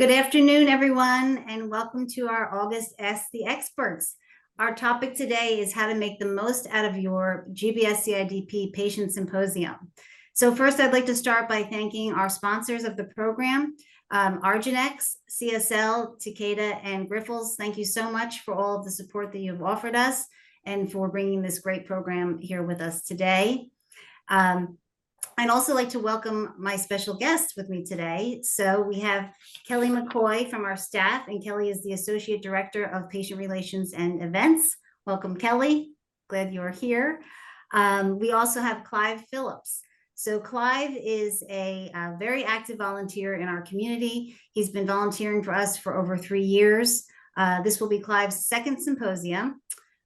Good afternoon, everyone, and welcome to our August Ask the Experts. Our topic today is how to make the most out of your GBS-CIDP patient symposium. So first, I'd like to start by thanking our sponsors of the program, Arginex, CSL, Takeda, and Grifols. Thank you so much for all of the support that you've offered us and for bringing this great program here with us today. I'd also like to welcome my special guest with me today. So we have Kelly McCoy from our staff, and Kelly is the Associate Director of Patient Relations and Events. Welcome, Kelly. Glad you're here. We also have Clive Phillips. So Clive is a very active volunteer in our community. He's been volunteering for us for over 3 years. This will be Clive's second symposium.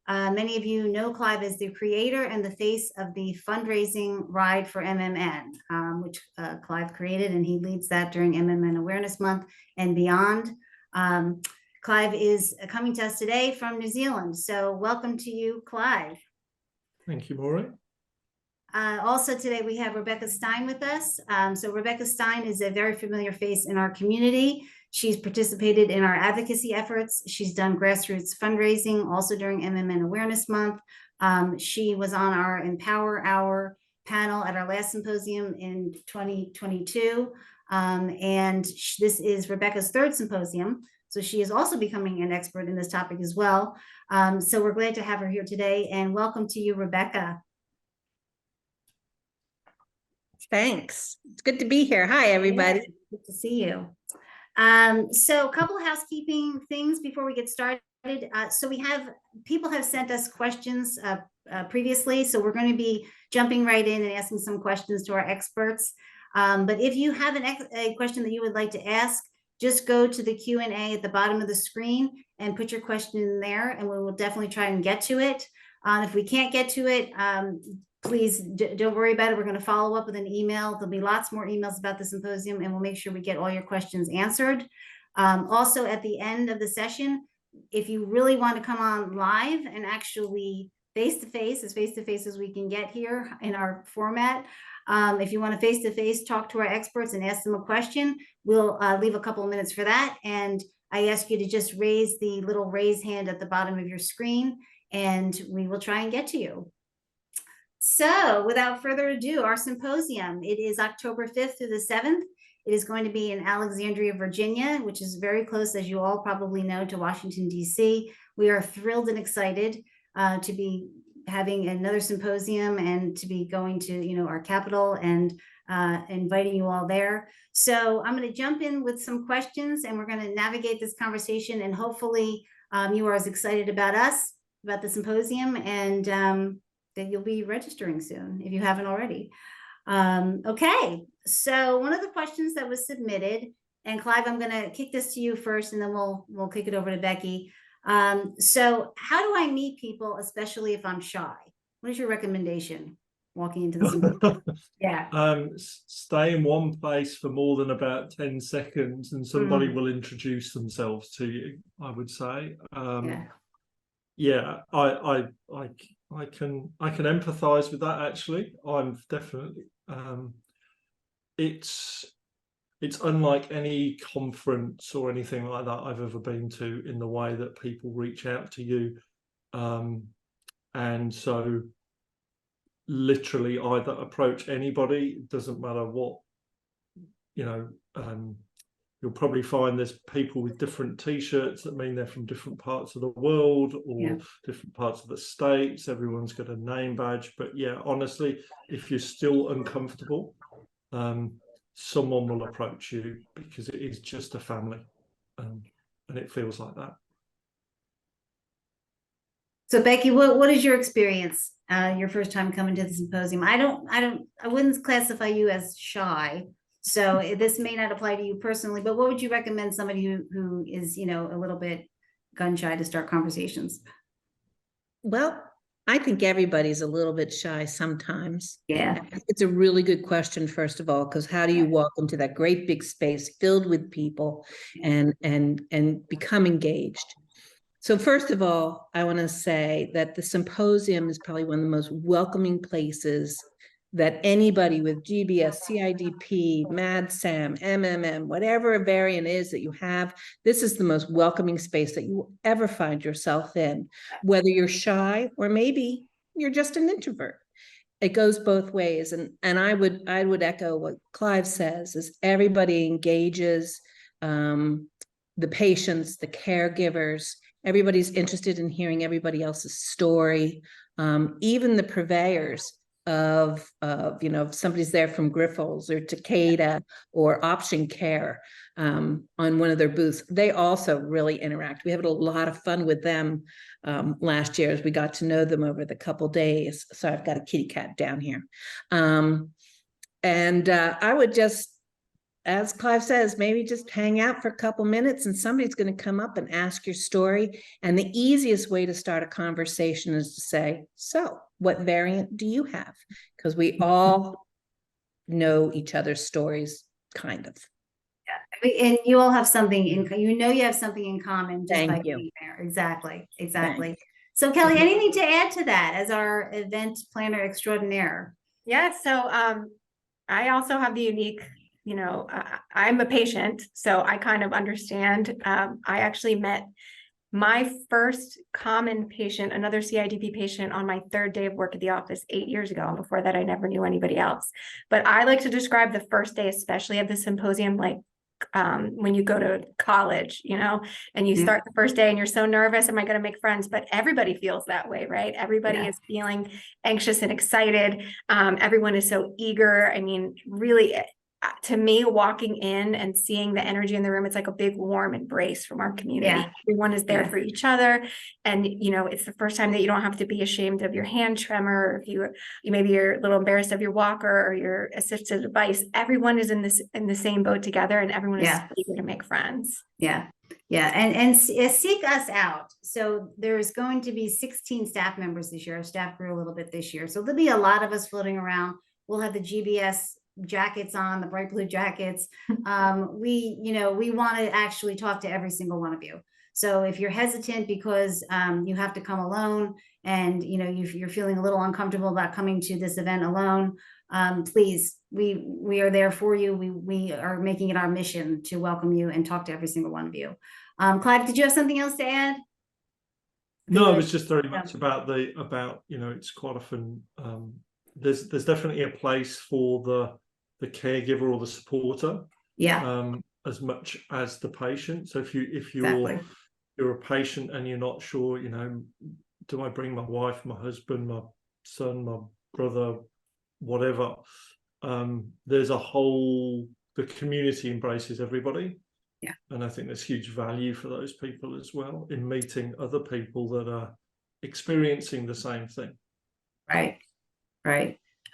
Many of you know Clive as the creator and the face of the fundraising ride for MMN, which Clive created, and he leads that during MMN Awareness Month and beyond. Clive is coming to us today from New Zealand. So welcome to you, Clive. Thank you, Maureen. Also today we have Rebecca Stein with us. So Rebecca Stein is a very familiar face in our community. She's participated in our advocacy efforts. She's done grassroots fundraising also during MMN Awareness Month. She was on our Empower Hour panel at our last symposium in 2022. And this is Rebecca's third symposium. So she is also becoming an expert in this topic as well. So we're glad to have her here today, and welcome to you, Rebecca. Thanks. It's good to be here. Hi, everybody. Yeah, good to see you. So a couple of housekeeping things before we get started. So people have sent us questions previously, so we're going to be jumping right in and asking some questions to our experts. But if you have a question that you would like to ask, just go to the Q&A at the bottom of the screen and put your question in there, and we will definitely try and get to it. If we can't get to it, please don't worry about it. We're going to follow up with an email. There'll be lots more emails about the symposium, and we'll make sure we get all your questions answered. Also, at the end of the session, if you really want to come on live and actually face-to-face as we can get here in our format, if you want to face-to-face talk to our experts and ask them a question, we'll leave a couple of minutes for that. And I ask you to just raise the little raise hand at the bottom of your screen, and we will try and get to you. So without further ado, our symposium, it is October 5th through the 7th. It is going to be in Alexandria, Virginia, which is very close, as you all probably know, to Washington, D.C. We are thrilled and excited to be having another symposium and to be going to, our capital and inviting you all there. So I'm going to jump in with some questions, and we're going to navigate this conversation, and hopefully you are as excited about us, about the symposium, and that you'll be registering soon if you haven't already. Okay, so one of the questions that was submitted, and Clive, I'm going to kick this to you first, and then we'll kick it over to Becky. So how do I meet people, especially if I'm shy? What is your recommendation walking into the symposium? Yeah. Stay in one place for more than about 10 seconds, and somebody will introduce themselves to you, I would say. Yeah, I can empathize with that. Actually, I'm definitely it's unlike any conference or anything like that I've ever been to, in the way that people reach out to you, and so literally either approach anybody. It doesn't matter what, you'll probably find there's people with different t-shirts that mean they're from different parts of the world or different parts of the States. Everyone's got a name badge. But yeah, honestly, if you're still uncomfortable, someone will approach you, because it is just a family, and it feels like that. So Becky, what is your experience? Your first time coming to the symposium? I wouldn't classify you as shy. So this may not apply to you personally, but what would you recommend somebody who is, a little bit gun shy to start conversations? Well, I think everybody's a little bit shy sometimes. Yeah. It's a really good question, first of all, because how do you walk into that great big space filled with people and become engaged? So first of all, I want to say that the symposium is probably one of the most welcoming places that anybody with GBS, CIDP, MAD-SAM, MMM, whatever variant is that you have, this is the most welcoming space that you will ever find yourself in, whether you're shy or maybe you're just an introvert. It goes both ways. And I would echo what Clive says, is everybody engages, the patients, the caregivers, everybody's interested in hearing everybody else's story. Even the purveyors of if somebody's there from Grifols or Takeda or Option Care on one of their booths, they also really interact. We had a lot of fun with them last year as we got to know them over the couple days. So I've got a kitty cat down here. I would just, as Clive says, maybe just hang out for a couple minutes and somebody's going to come up and ask your story. And the easiest way to start a conversation is to say, so what variant do you have? Because we all know each other's stories, kind of. Yeah. And you all have something in, you have something in common just by Thank you. being there. Exactly. Thanks. So Kelly, anything to add to that as our event planner extraordinaire? Yeah, so I also have the unique, I'm a patient, so I kind of understand. I actually met my first common patient, another CIDP patient, on my third day of work at the office 8 years ago. And before that, I never knew anybody else. But I like to describe the first day, especially of the symposium, like when you go to college, and you start the first day and you're so nervous, am I going to make friends? But everybody feels that way, right? Everybody is feeling anxious and excited. Everyone is so eager. I mean, really, to me, walking in and seeing the energy in the room, it's like a big warm embrace from our community. Yeah. Everyone is there for each other. And, it's the first time that you don't have to be ashamed of your hand tremor, or if you maybe you're a little embarrassed of your walker or your assistive device. Everyone is in the same boat together, and everyone is eager to make friends. Yeah. Yeah. And seek us out. So there's going to be 16 staff members this year. Our staff grew a little bit this year. So there'll be a lot of us floating around. We'll have the GBS jackets on, the bright blue jackets. We want to actually talk to every single one of you. So if you're hesitant because you have to come alone and you're feeling a little uncomfortable about coming to this event alone, please, we are there for you. We are making it our mission to welcome you and talk to every single one of you. Clive, did you have something else to add? No, it was just very much about it's quite often there's definitely a place for the caregiver or the supporter, as much as the patient. So if you're a patient and you're not sure, do I bring my wife, my husband, my son, my brother, whatever, there's the community embraces everybody. Yeah. And I think there's huge value for those people as well in meeting other people that are experiencing the same thing. Right.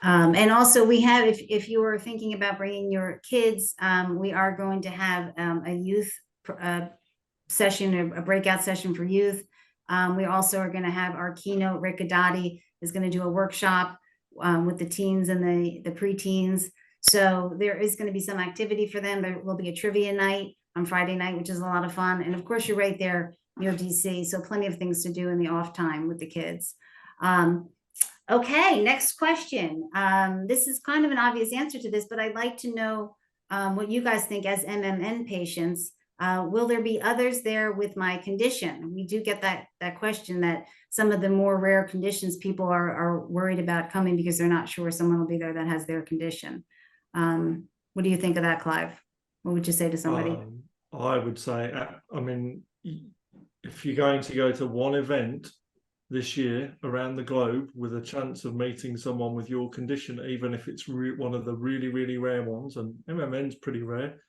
And also we have, if you are thinking about bringing your kids, we are going to have a youth session, a breakout session for youth. We also are going to have our keynote. Rick Adati is going to do a workshop with the teens and the preteens. So there is going to be some activity for them. There will be a trivia night on Friday night, which is a lot of fun. And of course, you're right there near DC. So plenty of things to do in the off time with the kids. Okay, next question. This is kind of an obvious answer to this, but I'd like to know what you guys think as MMN patients. Will there be others there with my condition? We do get that question, that some of the more rare conditions people are worried about coming because they're not sure someone will be there that has their condition. What do you think of that, Clive? What would you say to somebody? I would say, if you're going to go to one event this year around the globe with a chance of meeting someone with your condition, even if it's one of the really, really rare ones, and MMN's pretty rare.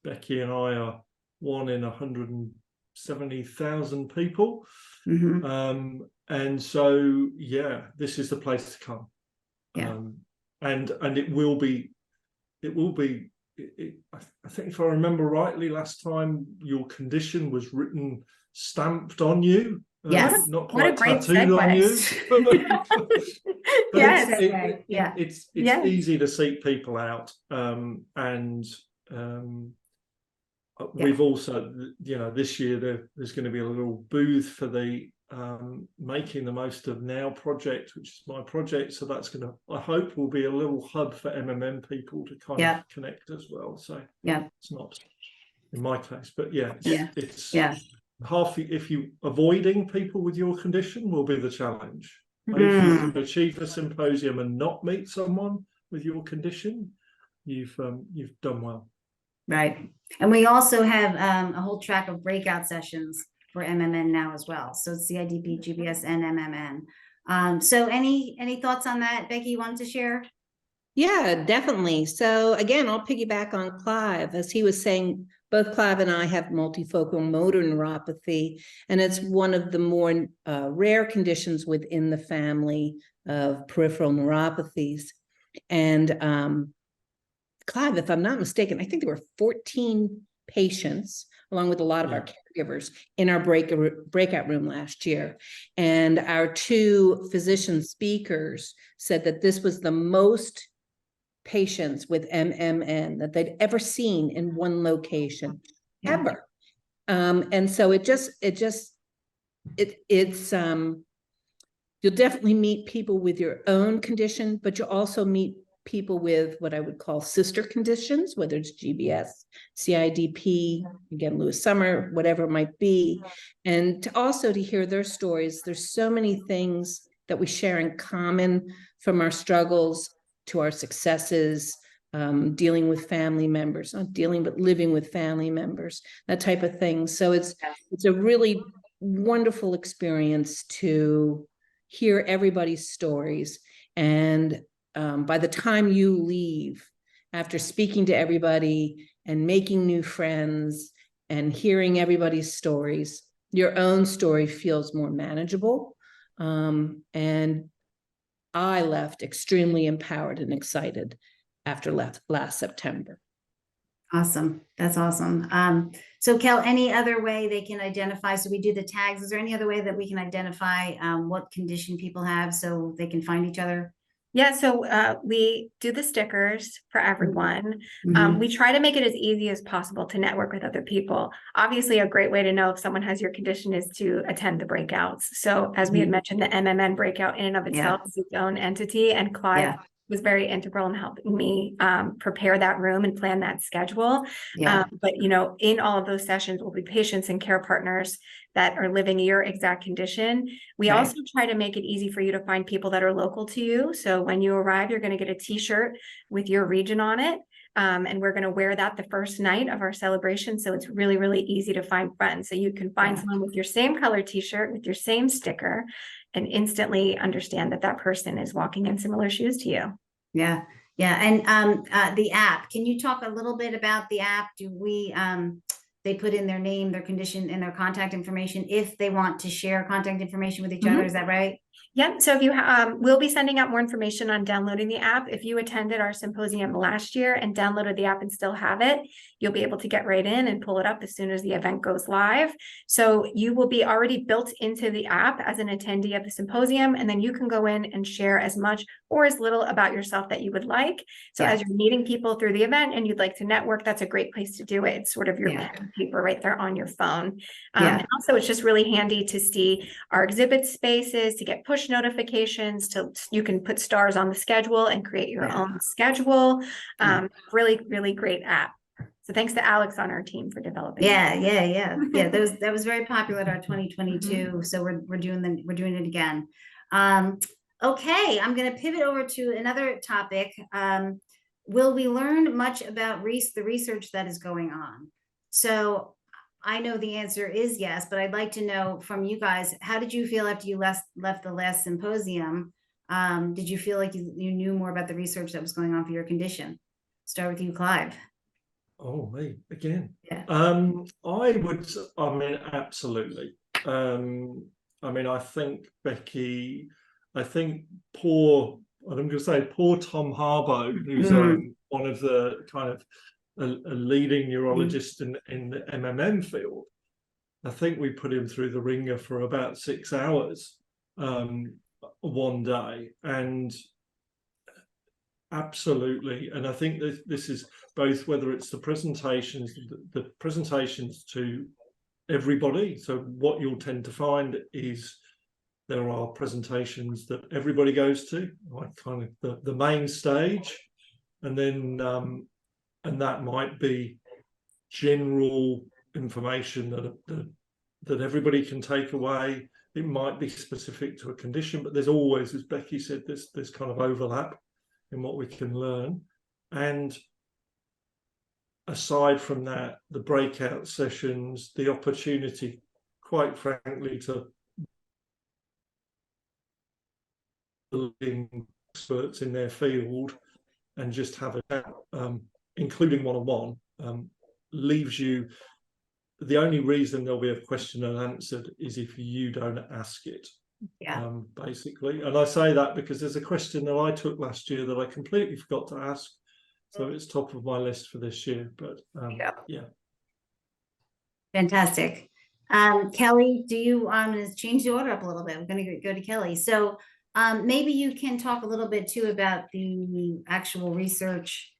Becky and I are 1 in 170,000 people. Mm-hmm. And so, this is the place to come. And it will be, I think if I remember rightly, last time your condition was stamped on you. Yes. Not What a quite great tattooed on you. Yes. It's easy to seek people out. we've also, this year there's going to be a little booth for the Making the Most of Now project, which is my project. So that's going to, I hope, will be a little hub for MMM people to kind of connect as well. So it's not in my case, but it's half. If you avoiding people with your condition will be the challenge. But if you can achieve a symposium and not meet someone with your condition, you've done well. Right. And we also have a whole track of breakout sessions for MMN now as well. So CIDP, GBS, and MMN. So any thoughts on that, Becky, you wanted to share? Yeah, definitely. So again, I'll piggyback on Clive. As he was saying, both Clive and I have multifocal motor neuropathy, and it's one of the more rare conditions within the family of peripheral neuropathies. And Clive, if I'm not mistaken, I think there were 14 patients, along with a lot of our caregivers, in our breakout room last year. And our two physician speakers said that this was the most patients with MMN that they'd ever seen in one location, ever. And so it's you'll definitely meet people with your own condition, but you'll also meet people with what I would call sister conditions, whether it's GBS, CIDP, again, Lewis Summer, whatever it might be. And to hear their stories. There's so many things that we share in common, from our struggles to our successes, dealing with family members, not dealing, but living with family members, that type of thing. So it's a really wonderful experience to hear everybody's stories. And by the time you leave, after speaking to everybody and making new friends and hearing everybody's stories, your own story feels more manageable. And I left extremely empowered and excited after last September. Awesome. That's awesome. So Kel, any other way they can identify? So we do the tags. Is there any other way that we can identify what condition people have so they can find each other? Yeah, so we do the stickers for everyone. We try to make it as easy as possible to network with other people. Obviously, a great way to know if someone has your condition is to attend the breakouts. So as we had mentioned, the MMN breakout in and of itself is its own entity, and Clive was very integral in helping me prepare that room and plan that schedule. But in all of those sessions will be patients and care partners that are living your exact condition. We also try to make it easy for you to find people that are local to you. So when you arrive, you're going to get a t-shirt with your region on it. And we're going to wear that the first night of our celebration. So it's really, really easy to find friends. So you can find someone with your same color t-shirt, with your same sticker, and instantly understand that that person is walking in similar shoes to you. Yeah. And the app, can you talk a little bit about the app? Do we, they put in their name, their condition, and their contact information if they want to share contact information with each other? Is that right? Yep. So if you we'll be sending out more information on downloading the app. If you attended our symposium last year and downloaded the app and still have it, you'll be able to get right in and pull it up as soon as the event goes live. So you will be already built into the app as an attendee of the symposium, and then you can go in and share as much or as little about yourself that you would like. So as you're meeting people through the event and you'd like to network, that's a great place to do it. It's sort of your pen and paper right there on your phone. And also it's just really handy to see our exhibit spaces, to get push notifications, you can put stars on the schedule and create your own schedule. Really, really great app. So thanks to Alex on our team for developing. That was very popular at our 2022. So we're doing it again. Okay, I'm going to pivot over to another topic. Will we learn much about the research that is going on? So I know the answer is yes, but I'd like to know from you guys, how did you feel after you left the last symposium? Did you feel like you knew more about the research that was going on for your condition? Start with you, Clive. Oh, me again. Absolutely. I think Becky, poor Tom Harbaugh, who's one of the kind of a leading neurologist in the MMM field. I think we put him through the ringer for about 6 hours one day, and Absolutely. And I think that this is both, whether it's the presentations to everybody. So what you'll tend to find is there are presentations that everybody goes to, like kind of the main stage, and then and that might be general information that everybody can take away. It might be specific to a condition, but there's always, as Becky said, this kind of overlap in what we can learn. And aside from that, the breakout sessions, the opportunity, quite frankly, to experts in their field and just have a chat, including one-on-one, leaves you. The only reason there'll be a question and answered is if you don't ask it. Yeah. Basically. And I say that because there's a question that I took last year that I completely forgot to ask. So it's top of my list for this year. But yeah. Fantastic. Kelly, do you let's change the order up a little bit? I'm going to go to Kelly. So maybe you can talk a little bit too about the actual research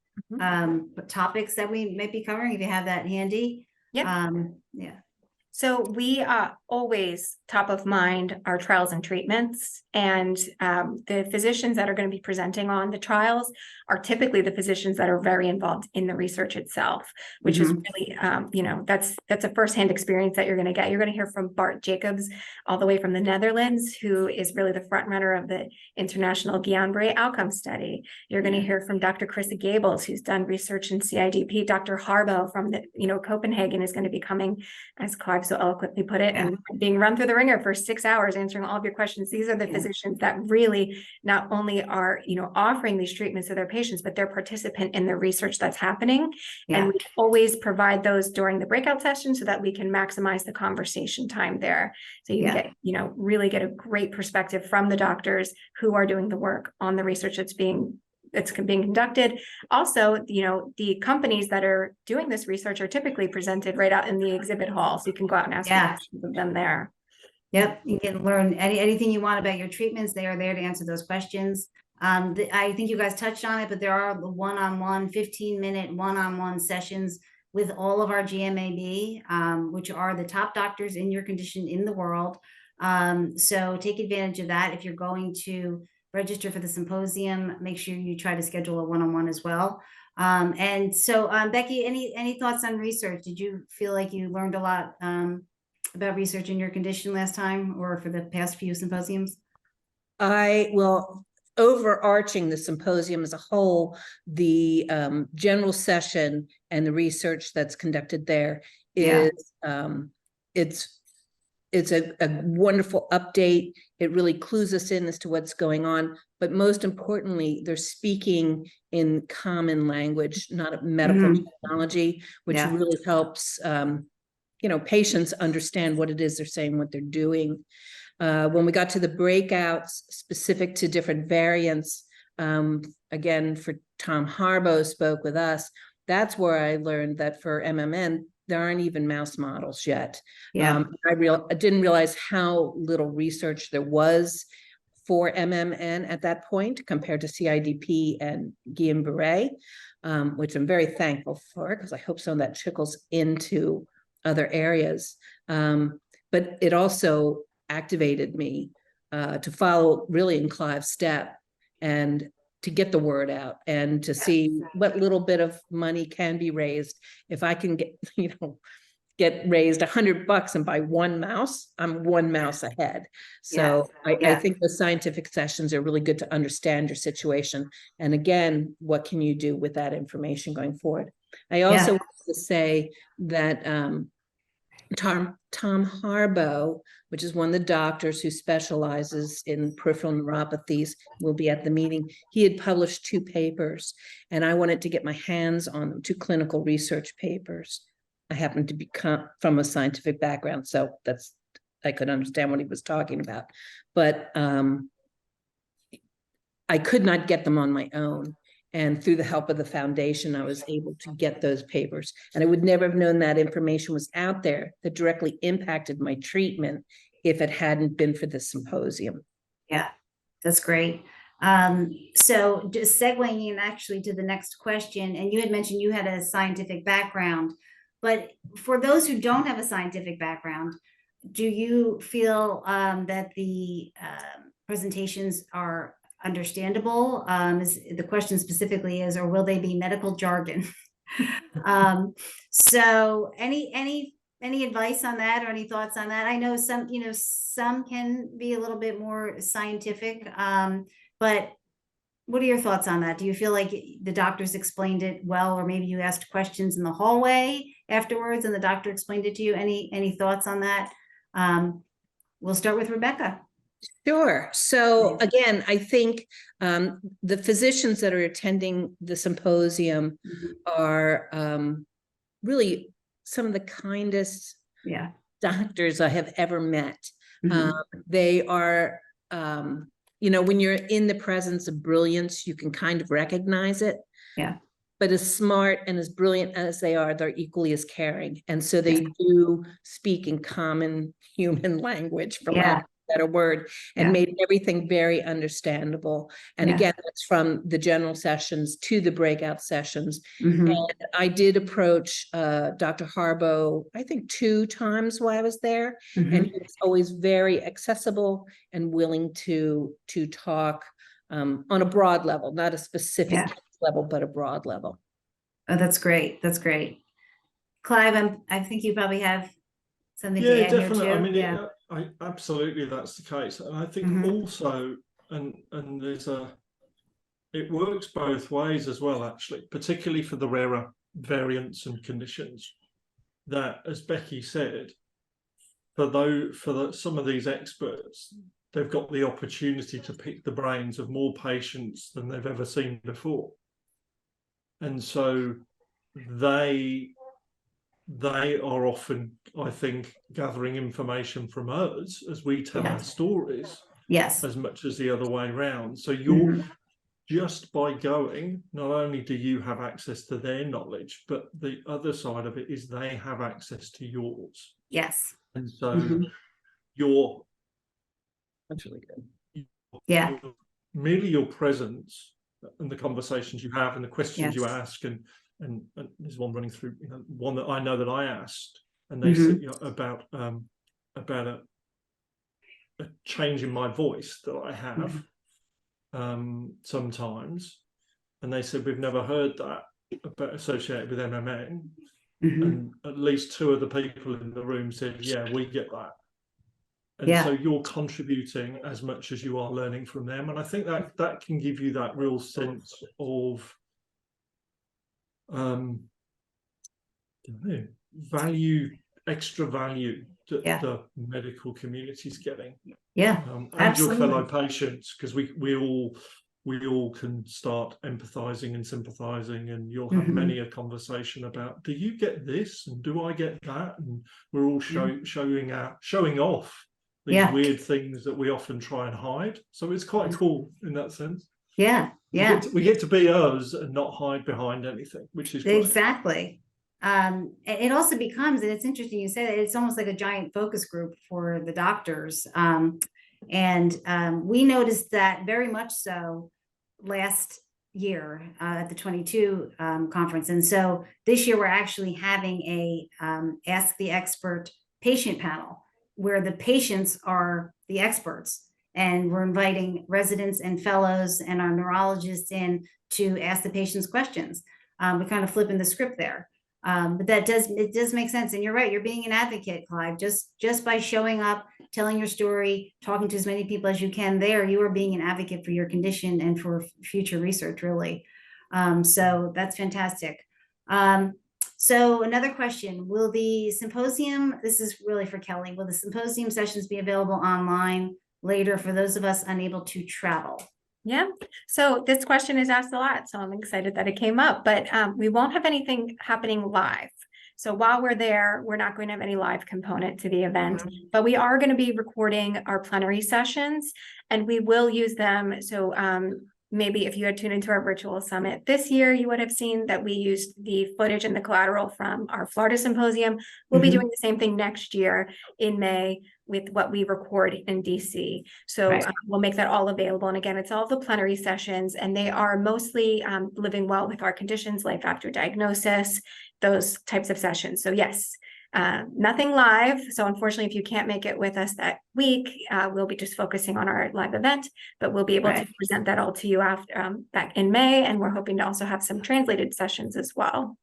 topics that we might be covering, if you have that handy. Yeah. Yeah. So we always top of mind our trials and treatments, and the physicians that are going to be presenting on the trials are typically the physicians that are very involved in the research itself, which is really, that's a firsthand experience that you're going to get. You're going to hear from Bart Jacobs, all the way from the Netherlands, who is really the front runner of the International Guillain-Barré Outcome Study. You're going to hear from Dr. Krista Gables, who's done research in CIDP. Dr. Harbo from the, Copenhagen is going to be coming, as Clive so eloquently put it, and being run through the ringer for 6 hours answering all of your questions. These are the physicians that really not only are offering these treatments to their patients, but they're participant in the research that's happening. And we always provide those during the breakout session so that we can maximize the conversation time there, so you can get really get a great perspective from the doctors who are doing the work on the research that's being conducted. Also, the companies that are doing this research are typically presented right out in the exhibit hall, so you can go out and ask questions of them there. Yep, you can learn anything you want about your treatments. They are there to answer those questions. I think you guys touched on it, but there are the one-on-one 15-minute one-on-one sessions with all of our GMAB, which are the top doctors in your condition in the world. So take advantage of that. If you're going to register for the symposium, make sure you try to schedule a one-on-one as well. And so Becky, any thoughts on research? Did you feel like you learned a lot about research in your condition last time, or for the past few symposiums? Overarching the symposium as a whole, the general session and the research that's conducted there is it's a wonderful update. It really clues us in as to what's going on. But most importantly, they're speaking in common language, not medical technology, which really helps patients understand what it is they're saying, what they're doing. When we got to the breakouts specific to different variants, again, for Tom Harbo spoke with us, that's where I learned that for MMN, there aren't even mouse models yet. I didn't realize how little research there was for MMN at that point compared to CIDP and Guillain-Barré, which I'm very thankful for, because I hope some of that trickles into other areas. But it also activated me to follow really in Clive's step and to get the word out and to see what little bit of money can be raised. If I can get raised $100 and buy one mouse, I'm one mouse ahead. So I think the scientific sessions are really good to understand your situation. And again, what can you do with that information going forward? I also want to say that Tom Harbo, which is one of the doctors who specializes in peripheral neuropathies, will be at the meeting. He had published 2 papers, and I wanted to get my hands on them, 2 clinical research papers. I happen to be from a scientific background, so I could understand what he was talking about. But I could not get them on my own. And through the help of the foundation, I was able to get those papers. And I would never have known that information was out there that directly impacted my treatment if it hadn't been for the symposium. Yeah, that's great. So just segueing in actually to the next question, and you had mentioned you had a scientific background, but for those who don't have a scientific background, do you feel that the presentations are understandable? The question specifically is, or will they be medical jargon? So any advice on that, or any thoughts on that? I know some can be a little bit more scientific, but what are your thoughts on that? Do you feel like the doctors explained it well, or maybe you asked questions in the hallway afterwards and the doctor explained it to you? Any thoughts on that? We'll start with Rebecca. Sure. So again, I think the physicians that are attending the symposium are really some of the kindest doctors I have ever met. They are, when you're in the presence of brilliance, you can kind of recognize it. Yeah. But as smart and as brilliant as they are, they're equally as caring. And so they do speak in common human language, for lack of a better word, and made everything very understandable. And again, that's from the general sessions to the breakout sessions. And I did approach Dr. Harbo, I think 2 times while I was there, and he was always very accessible and willing to talk on a broad level, not a specific level, but a broad level. Oh, that's great. That's great. Clive, I think you probably have something to add definitely. here too. I mean, absolutely, that's the case. And I think also, and it works both ways as well, actually, particularly for the rarer variants and conditions, that, as Becky said, some of these experts, they've got the opportunity to pick the brains of more patients than they've ever seen before. And so they are often, I think, gathering information from us as we tell our stories, as much as the other way around. So you're just by going, not only do you have access to their knowledge, but the other side of it is they have access to yours. Yes. And so you're That's really good. merely your presence and the conversations you have and the questions you ask, and there's one running through, one that I know that I asked, and they said about a change in my voice that I have sometimes, and they said we've never heard that associated with MMN, and at least 2 of the people in the room said, yeah, we get that. And so you're contributing as much as you are learning from them. And I think that can give you that real sense of extra value that the medical community is getting. And your fellow patients, because we all can start empathizing and sympathizing, and you'll have many a conversation about, do you get this and do I get that? And we're all showing off these weird things that we often try and hide. So it's quite cool in that sense. We get to be us and not hide behind anything, which is great. Exactly. It also becomes, and it's interesting you say that, it's almost like a giant focus group for the doctors. We noticed that very much so last year at the 22 conference. And so this year we're actually having a Ask the Expert patient panel, where the patients are the experts, and we're inviting residents and fellows and our neurologists in to ask the patients questions. We're kind of flipping the script there, but it does make sense. And you're right, you're being an advocate, Clive. Just by showing up, telling your story, talking to as many people as you can there, you are being an advocate for your condition and for future research, really. So that's fantastic. So another question, will the symposium, this is really for Kelly, will the symposium sessions be available online later for those of us unable to travel? Yeah, so this question is asked a lot, so I'm excited that it came up, but we won't have anything happening live. So while we're there, we're not going to have any live component to the event, but we are going to be recording our plenary sessions, and we will use them. So maybe if you had tuned into our virtual summit this year, you would have seen that we used the footage and the collateral from our Florida Symposium. We'll be doing the same thing next year in May with what we record in DC. So Right. we'll make that all available. And again, it's all the plenary sessions, and they are mostly living well with our conditions, life after diagnosis, those types of sessions. So yes, nothing live. So unfortunately, if you can't make it with us that week, we'll be just focusing on our live event, but we'll be able to present that all to you after back in May. And we're hoping to also have some translated sessions as well.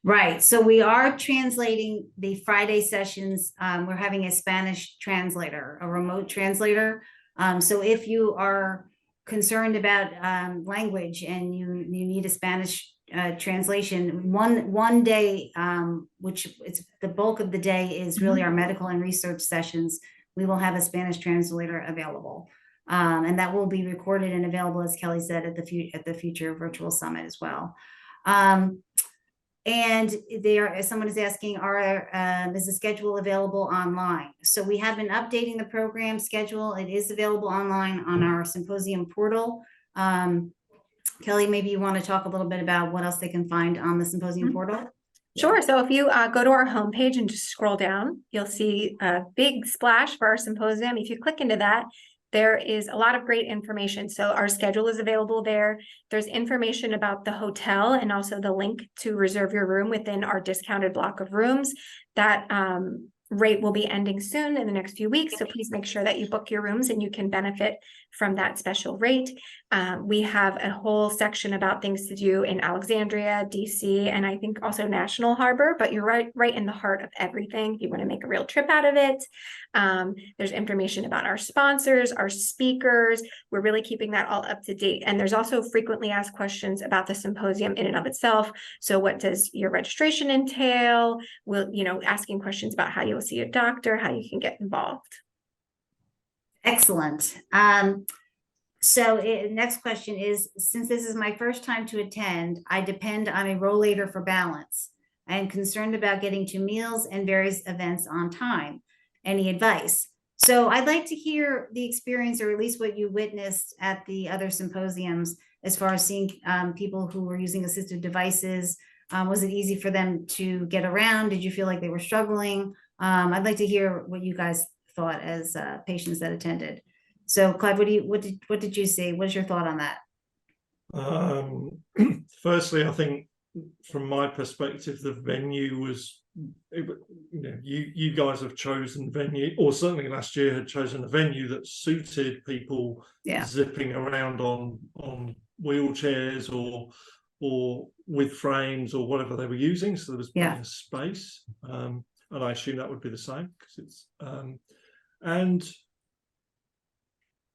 Right. So we are translating the Friday sessions. We're having a Spanish translator, a remote translator. So if you are concerned about language and you need a Spanish translation, one day, which it's the bulk of the day is really our medical and research sessions, we will have a Spanish translator available. And that will be recorded and available, as Kelly said, at the future virtual summit as well. And someone is asking, is the schedule available online? So we have been updating the program schedule. It is available online on our Symposium portal. Kelly, maybe you want to talk a little bit about what else they can find on the Symposium portal? Sure. So if you go to our homepage and just scroll down, you'll see a big splash for our symposium. If you click into that, there is a lot of great information. So our schedule is available there. There's information about the hotel and also the link to reserve your room within our discounted block of rooms. That rate will be ending soon in the next few weeks. So please make sure that you book your rooms and you can benefit from that special rate. We have a whole section about things to do in Alexandria, DC, and I think also National Harbor, but you're right in the heart of everything. If you want to make a real trip out of it. There's information about our sponsors, our speakers. We're really keeping that all up to date. And there's also frequently asked questions about the symposium in and of itself. So what does your registration entail? Asking questions about how you will see a doctor, how you can get involved. Excellent. So next question is, since this is my first time to attend, I depend on a rollator for balance. I am concerned about getting to meals and various events on time. Any advice? So I'd like to hear the experience, or at least what you witnessed at the other symposiums, as far as seeing people who were using assistive devices. Was it easy for them to get around? Did you feel like they were struggling? I'd like to hear what you guys thought as patients that attended. So Clive, what did you see? What's your thought on that? Firstly, I think from my perspective, the venue was, you guys have chosen venue, or certainly last year had chosen a venue that suited people zipping around on wheelchairs or with frames or whatever they were using. So there was plenty of space. And I assume that would be the same because it's and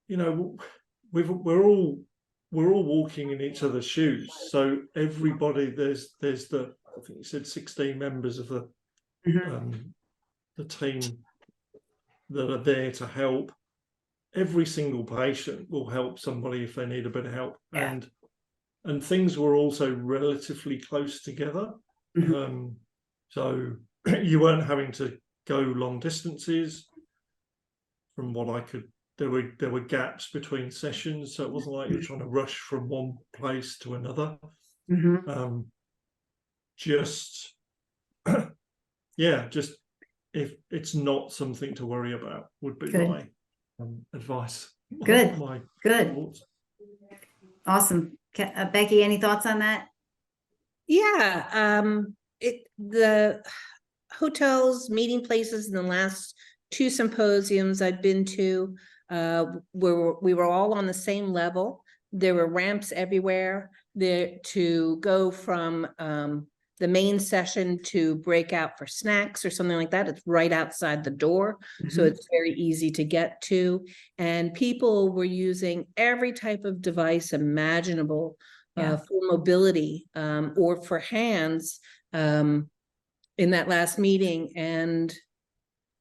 we're all walking in each other's shoes. So everybody, there's the, I think you said 16 members of the team that are there to help. Every single patient will help somebody if they need a bit of help, and things were also relatively close together. So you weren't having to go long distances. From what I could, there were gaps between sessions, so it wasn't like you're trying to rush from one place to another. Just if it's not something to worry about, would be my advice. Good. Thoughts. Awesome. Becky, any thoughts on that? Yeah, the hotels, meeting places in the last 2 symposiums I've been to, we were all on the same level. There were ramps everywhere there to go from the main session to break out for snacks or something like that. It's right outside the door, so it's very easy to get to. And people were using every type of device imaginable for mobility or for hands in that last meeting, and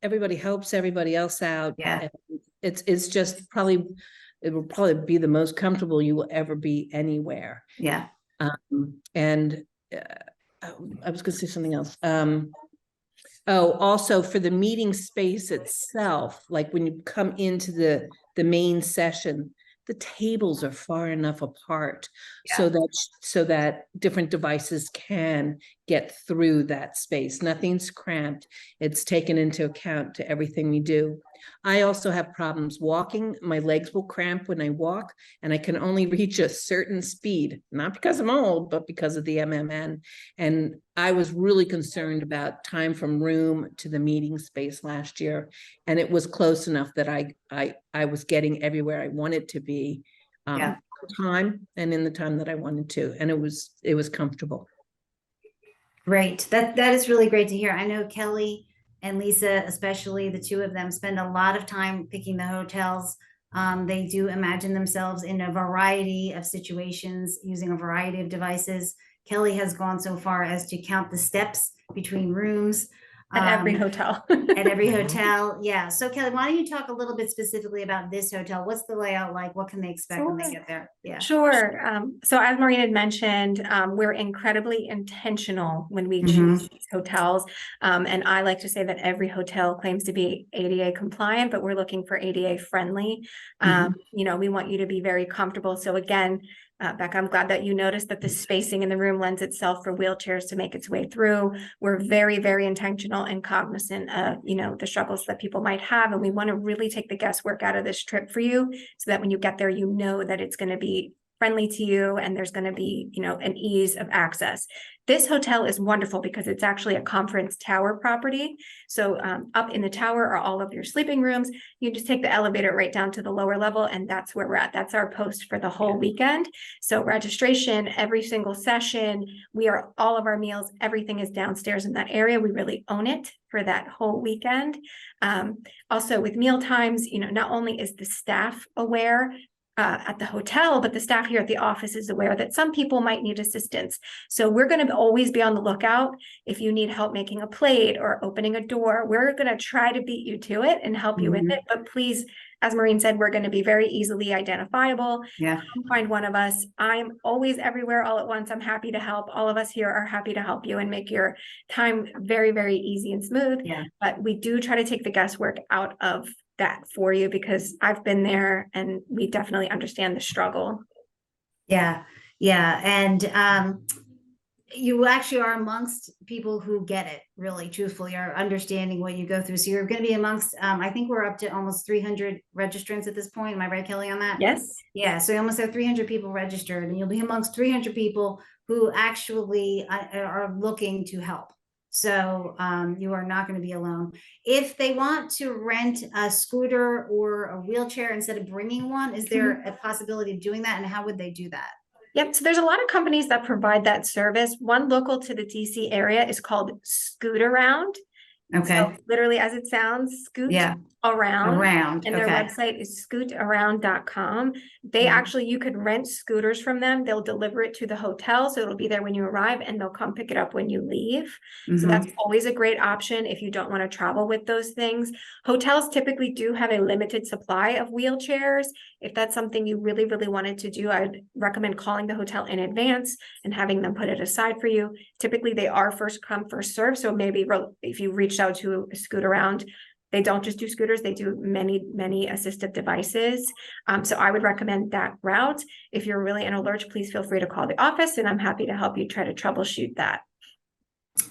everybody helps everybody else out. It's just it will probably be the most comfortable you will ever be anywhere. I was going to say something else. Also for the meeting space itself, like when you come into the main session, the tables are far enough apart so that different devices can get through that space. Nothing's cramped. It's taken into account to everything we do. I also have problems walking. My legs will cramp when I walk, and I can only reach a certain speed, not because I'm old, but because of the MMN. And I was really concerned about time from room to the meeting space last year. And it was close enough that I was getting everywhere I wanted to be time and in the time that I wanted to. And it was comfortable. Great. That is really great to hear. I know Kelly and Lisa, especially the two of them, spend a lot of time picking the hotels. They do imagine themselves in a variety of situations using a variety of devices. Kelly has gone so far as to count the steps between rooms. At every hotel. At every hotel. Yeah. So Kelly, why don't you talk a little bit specifically about this hotel? What's the layout like? What can they expect when they get there? Yeah. Sure. So as Maureen had mentioned, we're incredibly intentional when we choose these hotels. And I like to say that every hotel claims to be ADA compliant, but we're looking for ADA friendly. You know, we want you to be very comfortable. So again, Becca, I'm glad that you noticed that the spacing in the room lends itself for wheelchairs to make its way through. We're very, very intentional and cognizant of, you know, the struggles that people might have. And we want to really take the guesswork out of this trip for you so that when you get there, you know that it's going to be friendly to you and there's going to be, you know, an ease of access. This hotel is wonderful because it's actually a conference tower property. So up in the tower are all of your sleeping rooms. You just take the elevator right down to the lower level and that's where we're at. That's our post for the whole weekend. So registration, every single session, all of our meals, everything is downstairs in that area. We really own it for that whole weekend. Also with meal times, you know, not only is the staff aware at the hotel, but the staff here at the office is aware that some people might need assistance. So we're going to always be on the lookout. If you need help making a plate or opening a door, we're going to try to beat you to it and help you with it. But please, as Maureen said, we're going to be very easily identifiable. Yeah. Find one of us. I'm always everywhere all at once. I'm happy to help. All of us here are happy to help you and make your time very, very easy and smooth. Yeah. But we do try to take the guesswork out of that for you because I've been there and we definitely understand the struggle. Yeah. Yeah. And you actually are amongst people who get it, really, truthfully, are understanding what you go through. So you're going to be amongst, I think we're up to almost 300 registrants at this point. Am I right, Kelly, on that? Yes. Yeah. So you almost have 300 people registered and you'll be amongst 300 people who actually are looking to help. So you are not going to be alone. If they want to rent a scooter or a wheelchair instead of bringing one, is there a possibility of doing that? And how would they do that? Yep. So there's a lot of companies that provide that service. One local to the DC area is called Scoot Around. Okay. So literally as it sounds, scoot around. And their website is scootaround.com. They actually, you could rent scooters from them. They'll deliver it to the hotel. So it'll be there when you arrive and they'll come pick it up when you leave. So that's always a great option if you don't want to travel with those things. Hotels typically do have a limited supply of wheelchairs. If that's something you really, really wanted to do, I'd recommend calling the hotel in advance and having them put it aside for you. Typically they are first come, first serve. So maybe if you reached out to Scoot Around, they don't just do scooters, they do many, many assistive devices. So I would recommend that route. If you're really in a lurch, please feel free to call the office and I'm happy to help you try to troubleshoot that.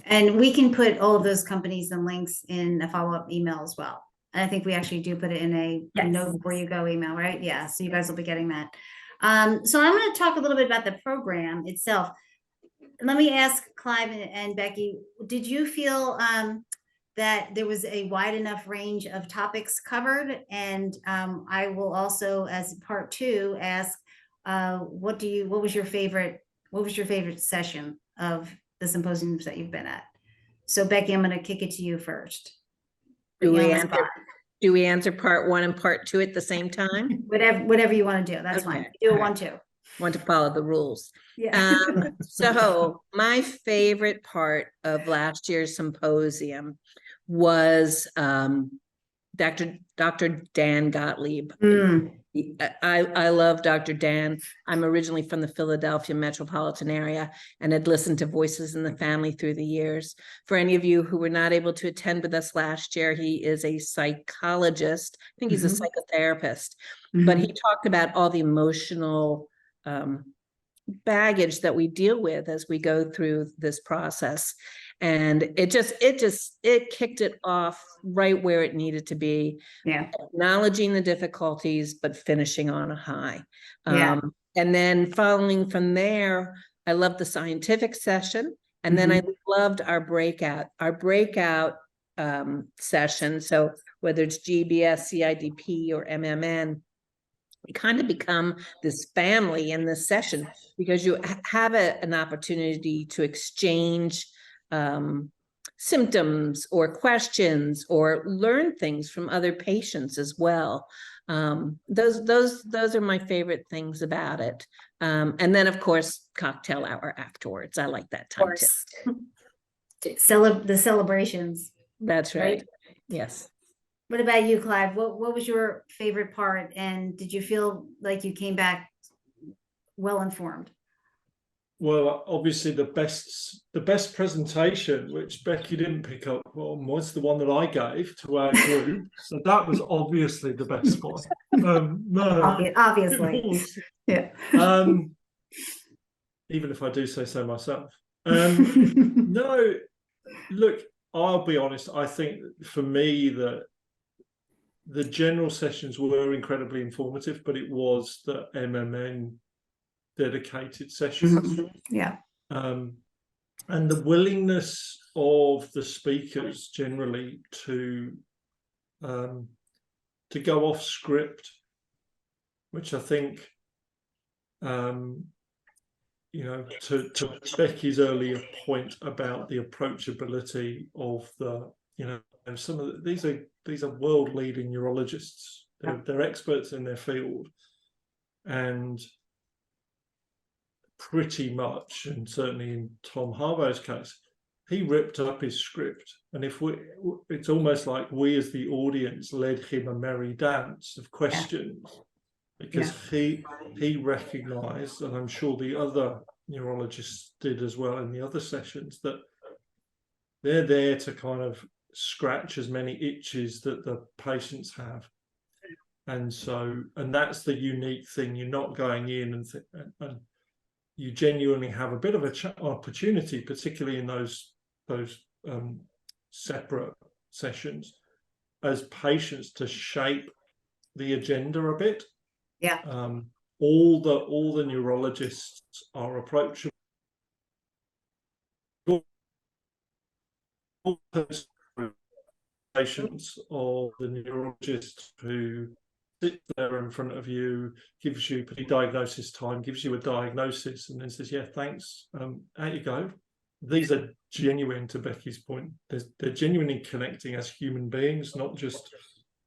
And we can put all of those companies and links in a follow-up email as well. And I think we actually do put it in a note before you go email, right? Yeah, so you guys will be getting that. So I'm going to talk a little bit about the program itself. Let me ask Clive and Becky, did you feel that there was a wide enough range of topics covered? And I will also, as part two, ask what was your favorite session of the symposiums that you've been at? So Becky, I'm going to kick it to you first. Do we answer part one and part two at the same time? Whatever you want to do, that's fine. Do it 1, 2. Want to follow the rules. Yeah. So my favorite part of last year's symposium was Dr. Dan Gottlieb. Mm. I love Dr. Dan. I'm originally from the Philadelphia metropolitan area and had listened to Voices in the Family through the years. For any of you who were not able to attend with us last year, he is a psychologist. I think he's a psychotherapist, but he talked about all the emotional baggage that we deal with as we go through this process. And it kicked it off right where it needed to be. Yeah. Acknowledging the difficulties, but finishing on a high. Yeah. And then following from there, I loved the scientific session. And then I loved our breakout session. So whether it's GBS, CIDP, or MMN, we kind of become this family in this session because you have an opportunity to exchange symptoms or questions or learn things from other patients as well. Those are my favorite things about it. And then of course, cocktail hour afterwards. I like that time too. The celebrations. That's right. Yes. What about you, Clive? What was your favorite part? And did you feel like you came back well informed? Well, obviously the best presentation, which Becky didn't pick up on, was the one that I gave to our group. So that was obviously the best one. No, Obviously. Yeah. Even if I do say so myself. No, look, I'll be honest. I think for me that the general sessions were incredibly informative, but it was the MMN dedicated sessions. Yeah. And the willingness of the speakers generally to go off script, which I think, to Becky's earlier point about the approachability of some of these are world-leading neurologists. They're experts in their field, and pretty much, and certainly in Tom Harbaugh's case, he ripped up his script, and it's almost like we as the audience led him a merry dance of questions, because he recognized, and I'm sure the other neurologists did as well in the other sessions, that they're there to kind of scratch as many itches that the patients have. And that's the unique thing. You're not going in and you genuinely have a bit of an opportunity, particularly in those separate sessions, as patients, to shape the agenda a bit. Yeah. All the neurologists are approachable. Patients or the neurologist who sits there in front of you, gives you pre-diagnosis time, gives you a diagnosis, and then says, "Yeah, thanks. Out you go." These are genuine, to Becky's point. They're genuinely connecting as human beings, not just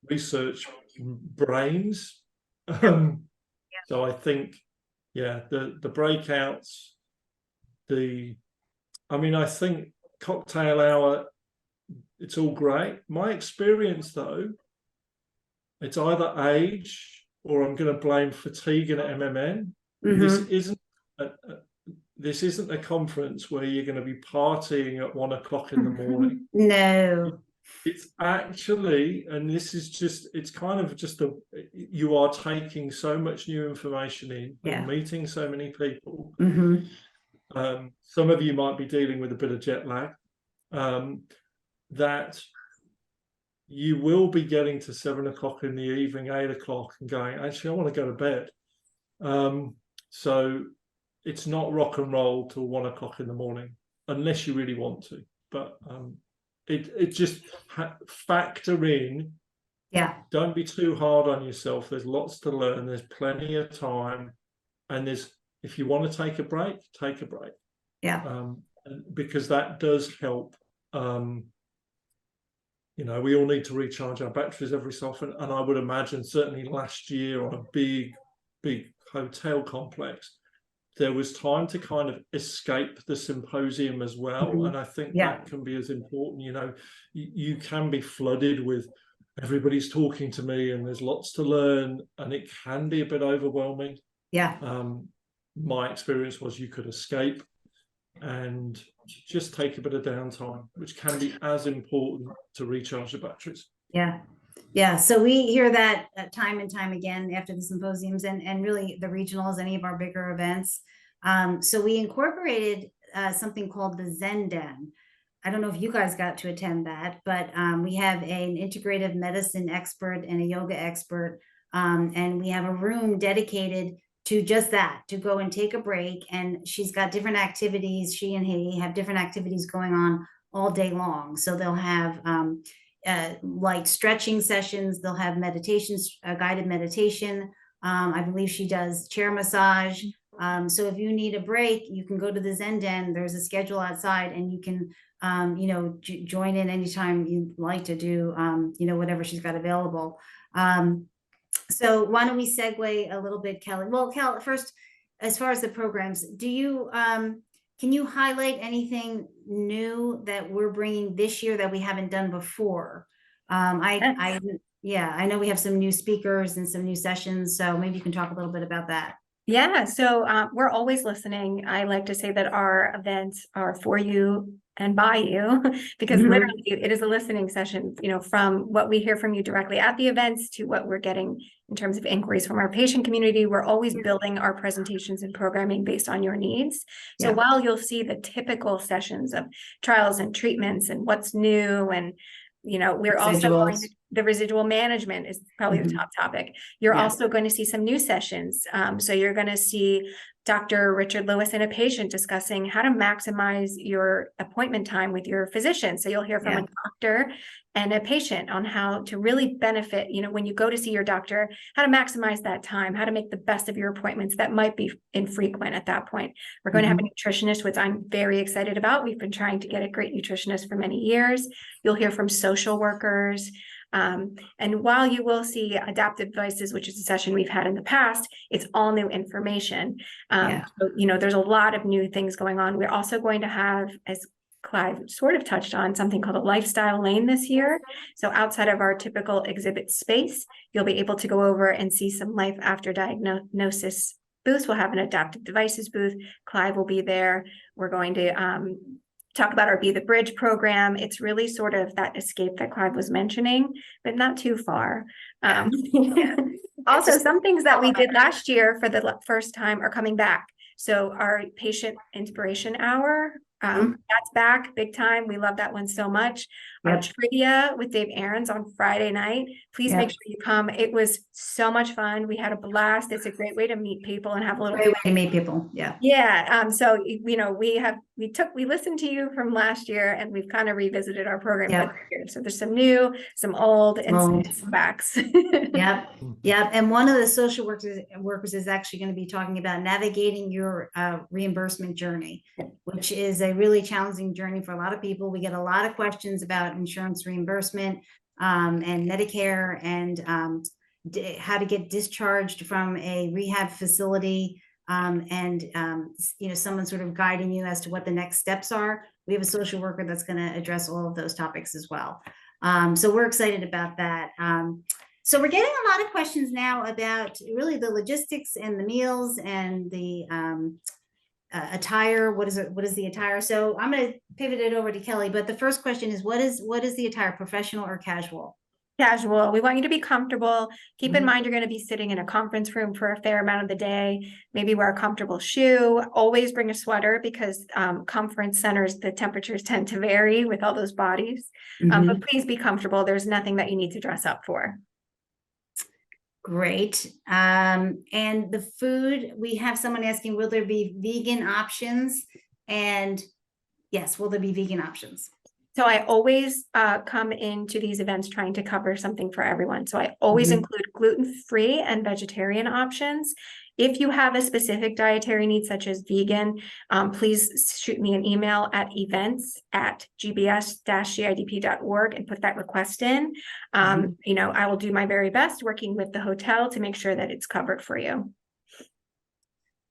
research brains. So I think, the breakouts, I think cocktail hour, it's all great. My experience, though, it's either age or I'm going to blame fatigue in MMN. This isn't a conference where you're going to be partying at 1 o'clock in the morning. No. It's actually, and this is just, it's kind of just you are taking so much new information in, and meeting so many people. Some of you might be dealing with a bit of jet lag, that you will be getting to 7 o'clock in the evening, 8 o'clock, and going, actually, I want to go to bed. So it's not rock and roll till 1 o'clock in the morning, unless you really want to. But it just factor in. Yeah. Don't be too hard on yourself. There's lots to learn. There's plenty of time, and if you want to take a break, take a break. Yeah. Because that does help. We all need to recharge our batteries every so often, and I would imagine certainly last year on a big hotel complex, there was time to kind of escape the symposium as well. And I think that can be as important. You can be flooded with everybody's talking to me and there's lots to learn, and it can be a bit overwhelming. Yeah. My experience was you could escape and just take a bit of downtime, which can be as important to recharge the batteries. Yeah. Yeah. So we hear that time and time again after the symposiums and really the regionals, any of our bigger events. So we incorporated something called the Zen Den. I don't know if you guys got to attend that, but we have an integrative medicine expert and a yoga expert. And we have a room dedicated to just that, to go and take a break. And she's got different activities. She and he have different activities going on all day long. So they'll have light stretching sessions. They'll have meditations, guided meditation. I believe she does chair massage. So if you need a break, you can go to the Zen Den. There's a schedule outside, and you can, join in anytime you'd like to do, whatever she's got available. So why don't we segue a little bit, Kelly? Well, Kel, first, as far as the programs, do you, can you highlight anything new that we're bringing this year that we haven't done before? I know we have some new speakers and some new sessions, so maybe you can talk a little bit about that. Yeah, so we're always listening. I like to say that our events are for you and by you, because literally it is a listening session, from what we hear from you directly at the events to what we're getting in terms of inquiries from our patient community. We're always building our presentations and programming based on your needs. So while you'll see the typical sessions of trials and treatments and what's new, and we're also going to, the residual management is probably the top topic. You're also going to see some new sessions. So you're going to see Dr. Richard Lewis and a patient discussing how to maximize your appointment time with your physician. So you'll hear from a doctor and a patient on how to really benefit, when you go to see your doctor, how to maximize that time, how to make the best of your appointments that might be infrequent at that point. We're going to have a nutritionist, which I'm very excited about. We've been trying to get a great nutritionist for many years. You'll hear from social workers. And while you will see adaptive devices, which is a session we've had in the past, it's all new information. So, there's a lot of new things going on. We're also going to have, as Clive sort of touched on, something called a lifestyle lane this year. So outside of our typical exhibit space, you'll be able to go over and see some life after diagnosis booths. We'll have an adaptive devices booth. Clive will be there. We're going to talk about our Be the Bridge program. It's really sort of that escape that Clive was mentioning, but not too far. Also, some things that we did last year for the first time are coming back. So our patient inspiration hour, that's back big time. We love that one so much. Our trivia with Dave Aarons on Friday night. Please make sure you come. It was so much fun. We had a blast. It's a great way to meet people and have a little great way to meet people. So we listened to you from last year, and we've kind of revisited our program this year. So there's some new, some old, and some backs. And one of the social workers is actually going to be talking about navigating your reimbursement journey, which is a really challenging journey for a lot of people. We get a lot of questions about insurance reimbursement and Medicare, and how to get discharged from a rehab facility, and someone sort of guiding you as to what the next steps are. We have a social worker that's going to address all of those topics as well. So we're excited about that. So we're getting a lot of questions now about really the logistics and the meals and the attire. What is the attire? So I'm going to pivot it over to Kelly, but the first question is, what is the attire, professional or casual? Casual. We want you to be comfortable. Keep in mind, you're going to be sitting in a conference room for a fair amount of the day. Maybe wear a comfortable shoe. Always bring a sweater, because conference centers, the temperatures tend to vary with all those bodies. But please be comfortable. There's nothing that you need to dress up for. Great. And the food, we have someone asking, will there be vegan options? And yes, will there be vegan options? So I always come into these events trying to cover something for everyone. So I always include gluten-free and vegetarian options. If you have a specific dietary need, such as vegan, please shoot me an email at events@gbs-CIDP.org and put that request in. I will do my very best working with the hotel to make sure that it's covered for you.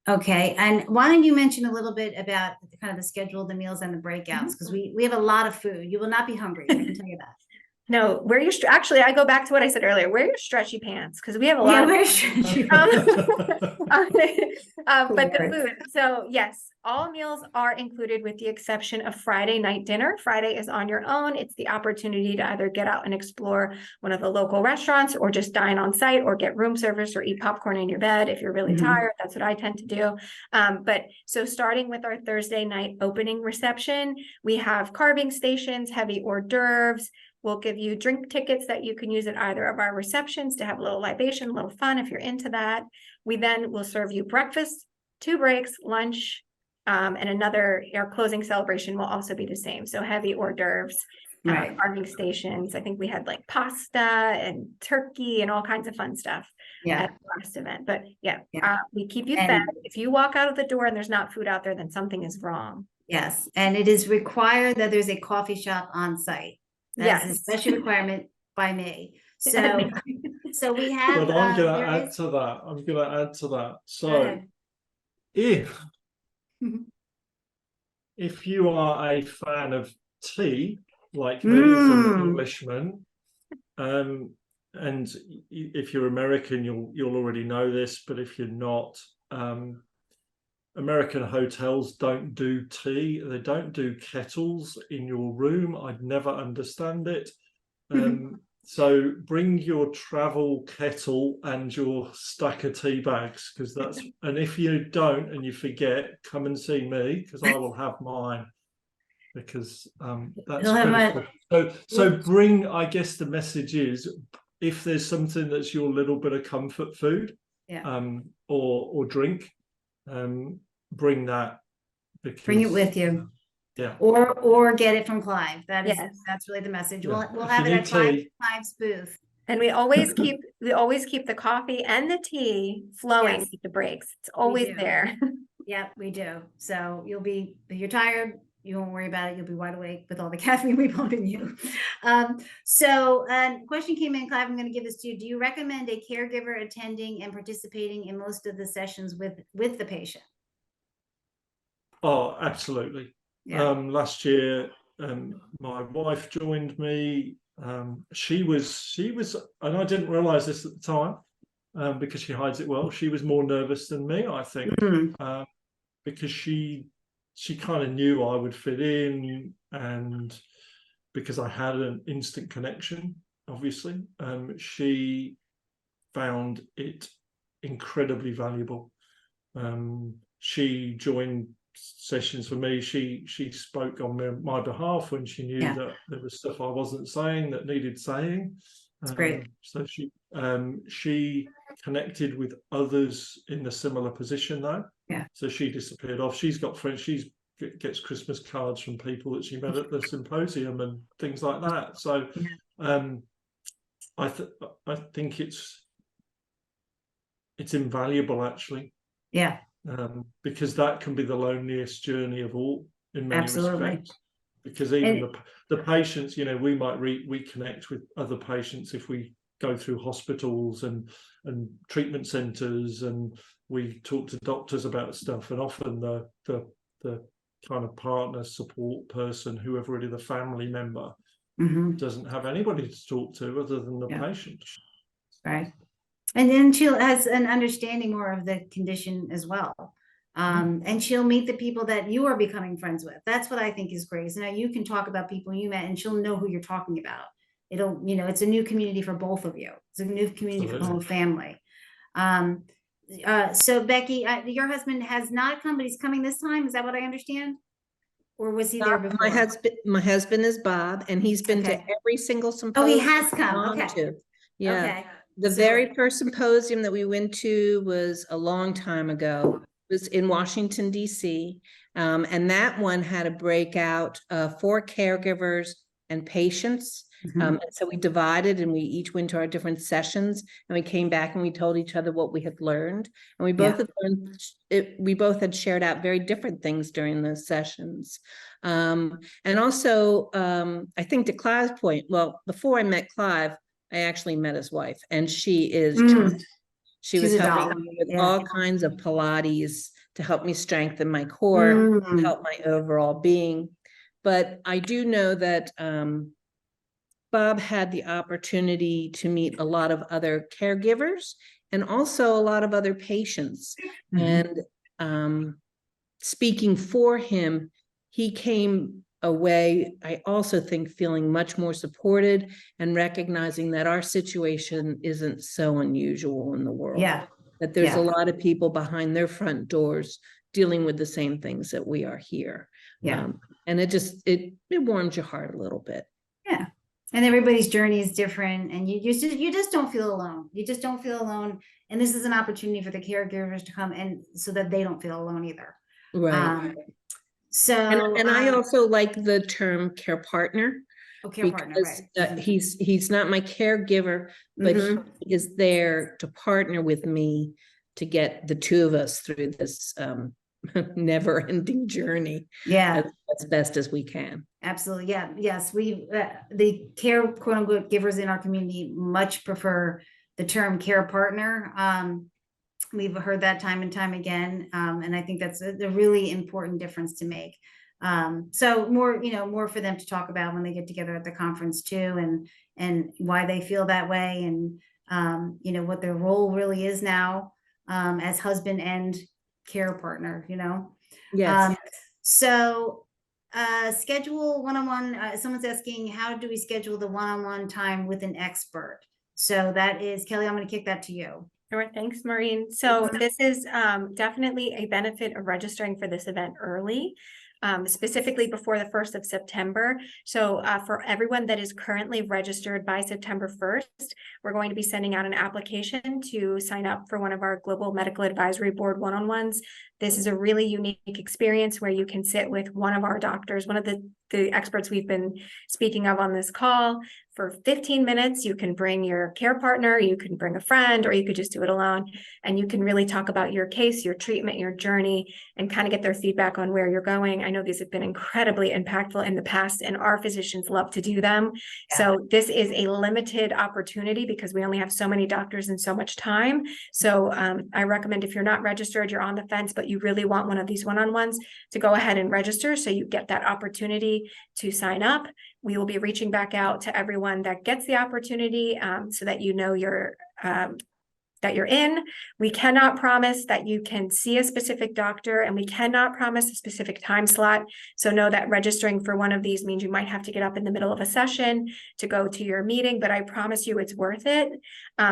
Okay, and why don't you mention a little bit about kind of the schedule, the meals and the breakouts, because we have a lot of food. You will not be hungry, I can tell you that. No, wear your, actually, I go back to what I said earlier, wear your stretchy pants, because we have a Yeah, lot of. where should you? But the food, so yes, all meals are included with the exception of Friday night dinner. Friday is on your own. It's the opportunity to either get out and explore one of the local restaurants or just dine on site or get room service or eat popcorn in your bed if you're really tired. That's what I tend to do. But so starting with our Thursday night opening reception, we have carving stations, heavy hors d'oeuvres. We'll give you drink tickets that you can use at either of our receptions to have a little libation, a little fun if you're into that. We then will serve you breakfast, 2 breaks, lunch, and our closing celebration will also be the same. So heavy hors d'oeuvres, Right. carving stations. I think we had like pasta and turkey and all kinds of fun stuff Yeah. at the last event. But yeah, Yeah. we keep you And- fed. If you walk out of the door and there's not food out there, then something is wrong. Yes, and it is required that there's a coffee shop on site. That's a Yes. special requirement by me. So we have. But I'm going to there add is- to that. I'm going to add to that. Go So ahead. if you are a fan of tea, like me as an Englishman, and if you're American, you'll already know this, but if you're not, American hotels don't do tea. They don't do kettles in your room. I'd never understand it. So bring your travel kettle and your stack of tea bags, because that's, and if you don't and you forget, come and see me, because I will have mine, because that's critical. So bring, I guess the message is, if there's something that's your little bit of comfort food, or drink, bring that. Bring it with you. Yeah. Or get it from Clive. That's really the message. Yeah. We'll have it at tea. Clive's booth. And we always keep the coffee and the tea flowing Yes. at the breaks. It's always do. there. Yep, we do. So if you're tired, you won't worry about it. You'll be wide awake with all the caffeine we pump in you. Question came in, Clive, I'm going to give this to you. Do you recommend a caregiver attending and participating in most of the sessions with the patient? Oh, absolutely. Yeah. Last year, my wife joined me. She was, and I didn't realize this at the time, because she hides it well. She was more nervous than me, I think, because she kind of knew I would fit in, and because I had an instant connection, obviously, she found it incredibly valuable. She joined sessions for me. She spoke on my behalf when she knew that there was stuff I wasn't saying that needed saying. That's great. So she connected with others in a similar position though. Yeah. So she disappeared off. She's got friends. She gets Christmas cards from people that she met at the symposium and things like that. So I think it's invaluable, actually. Yeah. Because that can be the loneliest journey of all in many respects. Because even the patients, we might reconnect with other patients if we go through hospitals and treatment centres, and we talk to doctors about stuff, and often the kind of partner support person, whoever it is, the family member, doesn't have anybody to talk to other than the patient. Right. And then she has an understanding more of the condition as well. And she'll meet the people that you are becoming friends with. That's what I think is great. So now you can talk about people you met and she'll know who you're talking about. It'll, it's a new community for both of you. It's a new community for the whole family. So Becky, your husband has not come, but he's coming this time. Is that what I understand? Or was he there before? My husband is Bob, and he's been to every single symposium. Oh, he has come. Okay. Yeah. Okay. The very first symposium that we went to was a long time ago. It was in Washington, D.C. And that one had a breakout for caregivers and patients. And so we divided and we each went to our different sessions, and we came back and we told each other what we had learned. And we both had learned we both had shared out very different things during those sessions. And also, I think to Clive's point, well, before I met Clive, I actually met his wife, and she is she was helping me with all kinds of Pilates to help me strengthen my core, help my overall being. But I do know that Bob had the opportunity to meet a lot of other caregivers and also a lot of other patients. Mhm. And speaking for him, he came away, I also think, feeling much more supported and recognizing that our situation isn't so unusual in the world. Yeah. That there's Yeah. a lot of people behind their front doors dealing with the same things that we are here. Yeah. And it just, it warms your heart a little bit. Yeah. And everybody's journey is different, and you just don't feel alone. You just don't feel alone. And this is an opportunity for the caregivers to come and so that they don't feel alone either. Right. So And I also like the term care partner. care partner, Because right? he's not my caregiver, but Mhm. he is there to partner with me to get the two of us through this never-ending journey Yeah. as best as we can. Absolutely. Yeah. Yes. We, the care quote unquote givers in our community much prefer the term care partner. We've heard that time and time again. And I think that's a really important difference to make. So more, more for them to talk about when they get together at the conference too, and why they feel that way, and, what their role really is now, as husband and care partner, Yes. So schedule one-on-one. Someone's asking, how do we schedule the one-on-one time with an expert? So that is, Kelly, I'm going to kick that to you. Sure, thanks, Maureen. So this is definitely a benefit of registering for this event early, specifically before the 1st of September. So for everyone that is currently registered by September 1st, we're going to be sending out an application to sign up for one of our Global Medical Advisory Board one-on-ones. This is a really unique experience where you can sit with one of our doctors, one of the experts we've been speaking of on this call. For 15 minutes, you can bring your care partner, you can bring a friend, or you could just do it alone. And you can really talk about your case, your treatment, your journey, and kind of get their feedback on where you're going. I know these have been incredibly impactful in the past, and our physicians love to do them. Yeah. So this is a limited opportunity because we only have so many doctors and so much time. So I recommend, if you're not registered, you're on the fence, but you really want one of these one-on-ones, to go ahead and register so you get that opportunity to sign up. We will be reaching back out to everyone that gets the opportunity, so that that you're in. We cannot promise that you can see a specific doctor, and we cannot promise a specific time slot. So know that registering for one of these means you might have to get up in the middle of a session to go to your meeting, but I promise you it's worth it.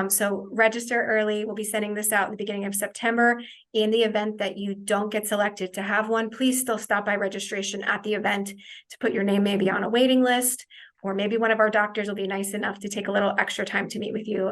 So register early. We'll be sending this out at the beginning of September. In the event that you don't get selected to have one, please still stop by registration at the event to put your name maybe on a waiting list, or maybe one of our doctors will be nice enough to take a little extra time to meet with you.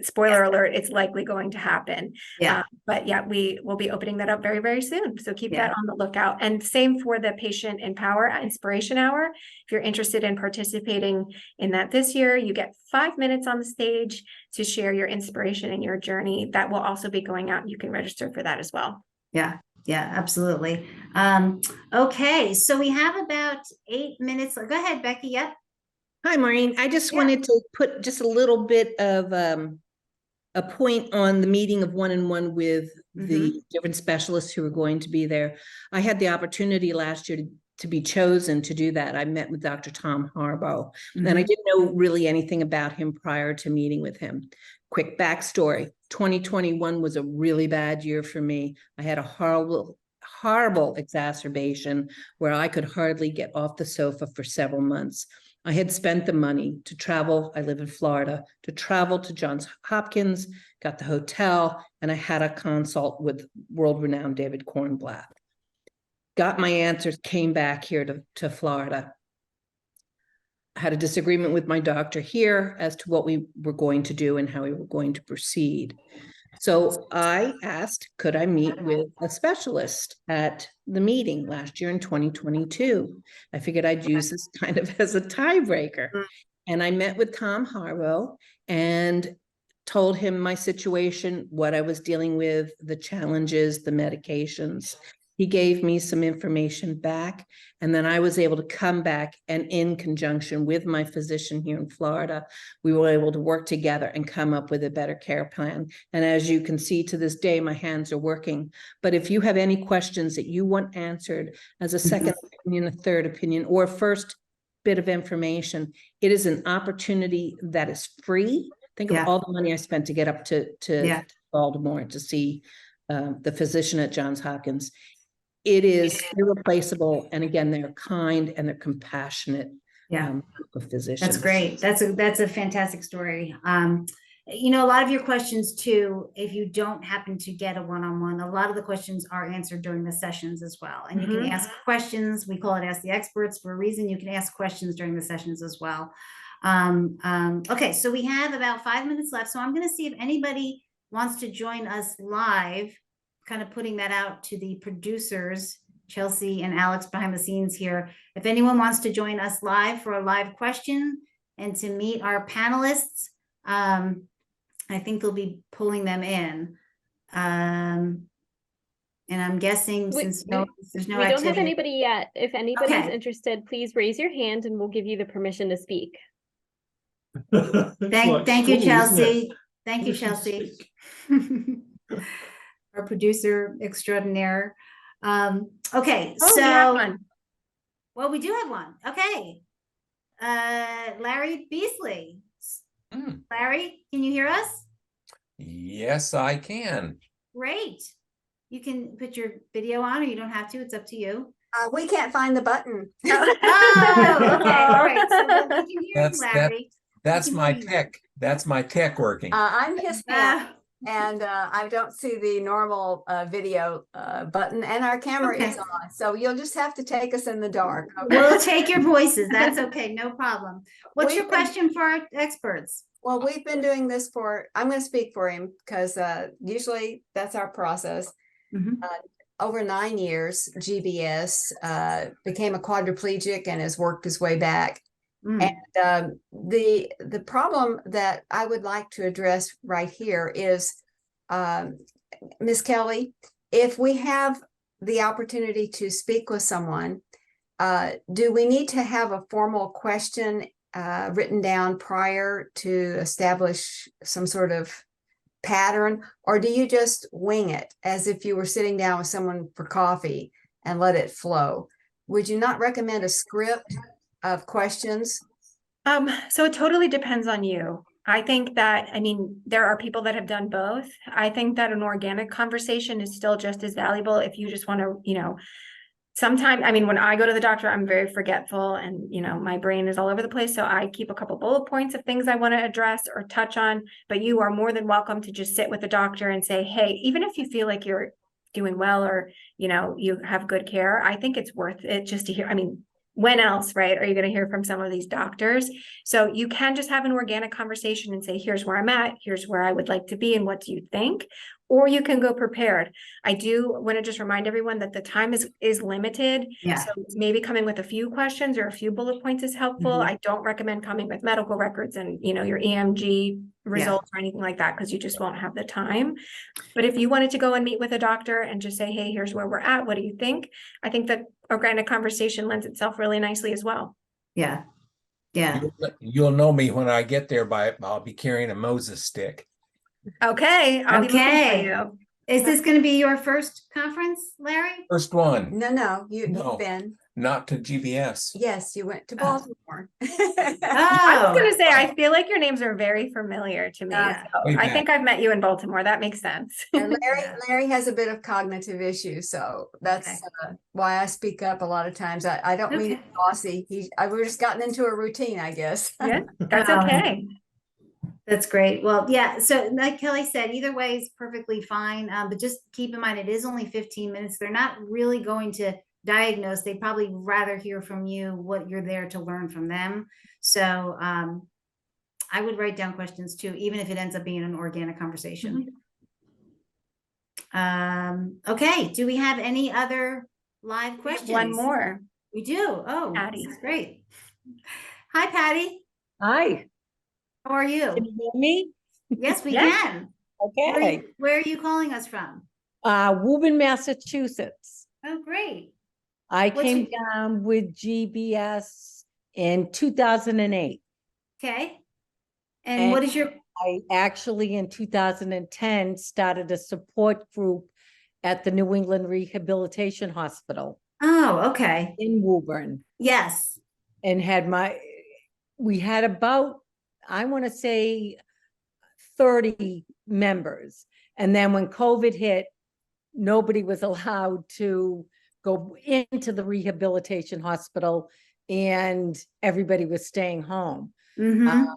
Spoiler alert, it's likely going to happen. Yeah. But yeah, we will be opening that up very, very soon. So keep that on the lookout. And same for the Patient Empower Inspiration Hour. If you're interested in participating in that this year, you get 5 minutes on the stage to share your inspiration and your journey. That will also be going out. You can register for that as well. Yeah. Yeah, absolutely. Okay. So we have about 8 minutes. Go ahead, Becky. Yep. Hi, Maureen. I just wanted to put just a little bit of a point on the meeting of one-on-one with the different specialists who are going to be there. I had the opportunity last year to be chosen to do that. I met with Dr. Tom Harbaugh, and I didn't know really anything about him prior to meeting with him. Quick backstory. 2021 was a really bad year for me. I had a horrible exacerbation where I could hardly get off the sofa for several months. I had spent the money to travel. I live in Florida, to travel to Johns Hopkins, got the hotel, and I had a consult with world-renowned David Kornblath. Got my answers, came back here to Florida. I had a disagreement with my doctor here as to what we were going to do and how we were going to proceed. So I asked, could I meet with a specialist at the meeting last year in 2022? I figured I'd use this kind of as a tiebreaker. And I met with Tom Harbaugh and told him my situation, what I was dealing with, the challenges, the medications. He gave me some information back, and then I was able to come back, and in conjunction with my physician here in Florida, we were able to work together and come up with a better care plan. And as you can see, to this day, my hands are working. But if you have any questions that you want answered as a second opinion, a third opinion, or first bit of information. It is an opportunity that is free. Think Yeah. of all the money I spent to get up to Yeah. Baltimore to see the physician at Johns Hopkins. It is irreplaceable. And again, they're kind and they're compassionate. Yeah. Group of physicians. That's great. That's a fantastic story. You know, a lot of your questions too, if you don't happen to get a one-on-one, a lot of the questions are answered during the sessions as well. And you can ask questions. We call it Ask the Experts for a reason. You can ask questions during the sessions as well. Okay, so we have about 5 minutes left. So I'm going to see if anybody wants to join us live, kind of putting that out to the producers, Chelsea and Alex behind the scenes here. If anyone wants to join us live for a live question and to meet our panelists, I think they'll be pulling them in. And I'm guessing since there's no we don't have activity. anybody yet. If anybody's interested, please raise your hand and we'll give you the permission to speak. Thank you, Chelsea. Thank you, Permission to Chelsea. speak. Our producer extraordinaire. Okay, Oh, so we have one. well, we do have one. Okay. Larry Beasley. Larry, can you hear us? Yes, I can. Great. You can put your video on, or you don't have to. It's up to you. We can't find the button. Oh, okay. All right. So we can hear you, Larry. That's can my hear you. tech. That's my tech working. I'm his hand, Ah, and I don't see the normal video button, and our camera Okay. is on. So you'll just have to take us in the dark. Okay? we'll take your voices. That's okay. No problem. What's your We've been- question for our experts? Well, we've been doing this I'm going to speak for him because usually that's our process. Mhm. Over 9 years, GBS became a quadriplegic and has worked his way back. Mm. And the problem that I would like to address right here is, Ms. Kelly, if we have the opportunity to speak with someone, do we need to have a formal question written down prior to establish some sort of pattern, or do you just wing it as if you were sitting down with someone for coffee and let it flow? Would you not recommend a script of questions? So it totally depends on you. I think that, I mean, there are people that have done both. I think that an organic conversation is still just as valuable if you just want to, you know, sometimes, I mean, when I go to the doctor, I'm very forgetful and, you know, my brain is all over the place. So I keep a couple bullet points of things I want to address or touch on, but you are more than welcome to just sit with the doctor and say, hey, even if you feel like you're doing well, or, you know, you have good care, I think it's worth it just to hear. I mean, when else, right, are you going to hear from some of these doctors? So you can just have an organic conversation and say, here's where I'm at, here's where I would like to be, and what do you think? Or you can go prepared. I do want to just remind everyone that the time is limited. Yeah. So maybe coming with a few questions or a few bullet points is helpful. Mhm. I don't recommend coming with medical records and, you know, your EMG results or anything like that, because you just won't have the time. But if you wanted to go and meet with a doctor and just say, hey, here's where we're at, what do you think? I think that organic conversation lends itself really nicely as well. Yeah. Yeah. You'll know me when I get there I'll be carrying a Moses stick. Okay, I'll be looking Okay. for you. Is this going to be your first conference, Larry? First one, No, No. you've been. not to GBS. Yes, you went to Oh. Baltimore. I was Oh, gonna say, I feel like your names are very familiar to me. Yeah. So Way I back. think I've met you in Baltimore. That makes sense. And Yeah. Larry has a bit of cognitive issues, so that's Okay. why I speak up a lot of times. I don't mean Okay. it bossy. We've just gotten into a routine, I guess. Yeah, that's Um, okay. That's great. Well, yeah. So like Kelly said, either way is perfectly fine. But just keep in mind, it is only 15 minutes. They're not really going to diagnose. They'd probably rather hear from you what you're there to learn from them. So I would write down questions too, even if it ends up being an organic conversation. Okay. Do we have any other live questions? One more. We do. Oh, Patty. this is great. Hi, Patty. Hi, How are you? can you hear me? Yes, we Yes. can. Okay, Where are you calling us from? Woburn, Massachusetts. Oh, great. I What's came your- down with GBS in 2008. Okay. And what is your, I actually, in 2010, started a support group at the New England Rehabilitation Hospital oh, okay. in Woburn. Yes. and we had about, I want to say 30 members. And then when COVID hit, nobody was allowed to go into the rehabilitation hospital and everybody was staying home. Mhm.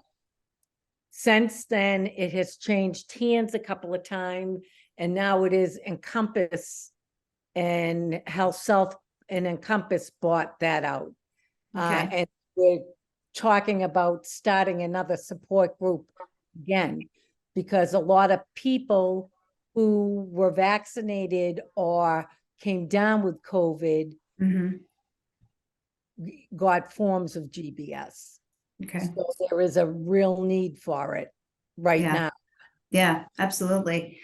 Since then, it has changed hands a couple of times, and now it is Encompass and Health and Encompass bought that out. Okay. And we're talking about starting another support group again, because a lot of people who were vaccinated or came down with COVID Mhm. got forms of GBS. Okay. So there is a real need for it right Yeah. now. Yeah, absolutely.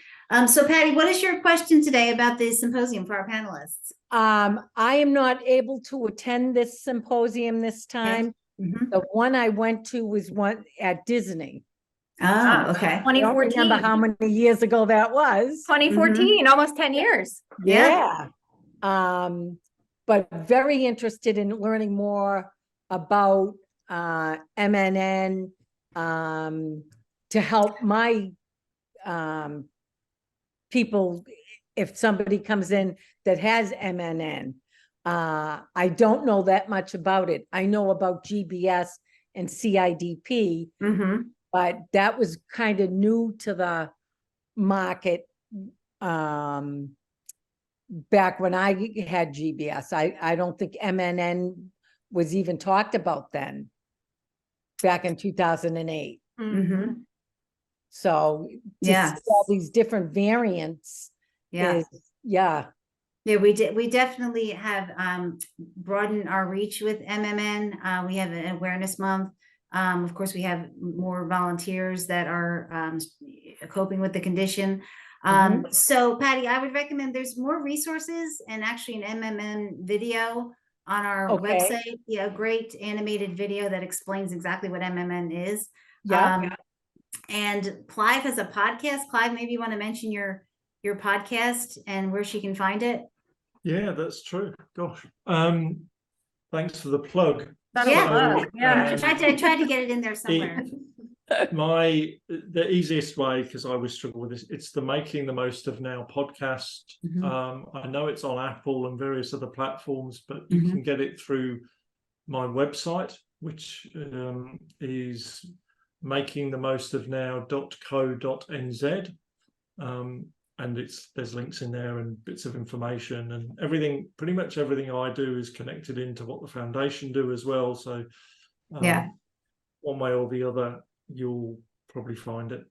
So Patty, what is your question today about the symposium for our panelists? I am not able to attend this symposium this time. Mhm. The one I went to was one at Disney. Oh, okay. I don't remember how 2014, many years ago that was. 2014, almost 10 years. Yeah. But very interested in learning more about MNN to help my people if somebody comes in that has MNN. I don't know that much about it. I know about GBS and CIDP, Mm-hmm. but that was kind of new to the market back when I had GBS. I don't think MNN was even talked about then, back in 2008. Mm-hmm. So to Yeah. see all these different variants Yeah. yeah. Yeah, we did. We definitely have broadened our reach with MMN. We have an awareness month. Of course, we have more volunteers that are coping with the condition. So Patty, I would recommend there's more resources and actually an MMN video on our website. Yeah, a great animated video that explains exactly what MMN is. And Clive has a podcast. Clive, maybe you want to mention your podcast and where she can find it. Yeah, that's true. Gosh. Thanks for the plug. I tried to get it in there somewhere. The easiest way, because I always struggle with this, it's the Making the Most of Now podcast. I know it's on Apple and various other platforms, but you can get it through my website, which is makingthemostofnow.co.nz. And there's links in there and bits of information and everything. Pretty much everything I do is connected into what the foundation do as well. So one way or the other, you'll probably find it.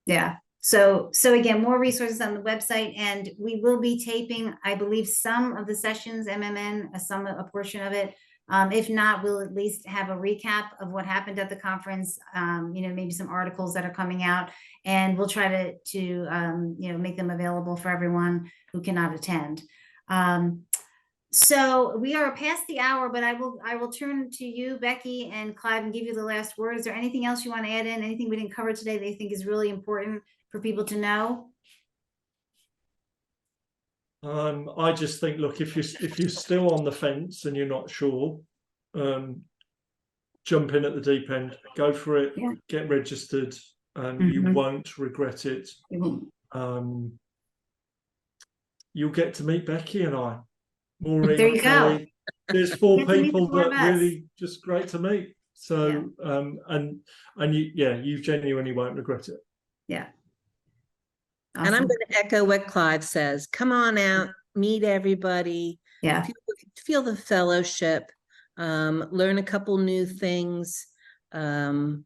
Yeah. So again, more resources on the website, and we will be taping, I believe, some of the sessions, MMN, a portion of it. If not, we'll at least have a recap of what happened at the conference, maybe some articles that are coming out, and we'll try to make them available for everyone who cannot attend. So we are past the hour, but I will turn to you, Becky and Clive, and give you the last word. Is there anything else you want to add in? Anything we didn't cover today that you think is really important for people to know? I just think, look, if you're still on the fence and you're not sure, jump in at the deep end, go for it, get registered, you won't regret it. You'll get to meet Becky and I. Maureen, there you Kelly. go. There's four people that really just great to meet. So and you genuinely won't regret it. Yeah. Awesome. And I'm going to echo what Clive says. Come on out, meet everybody. Yeah. Feel the fellowship, learn a couple new things, and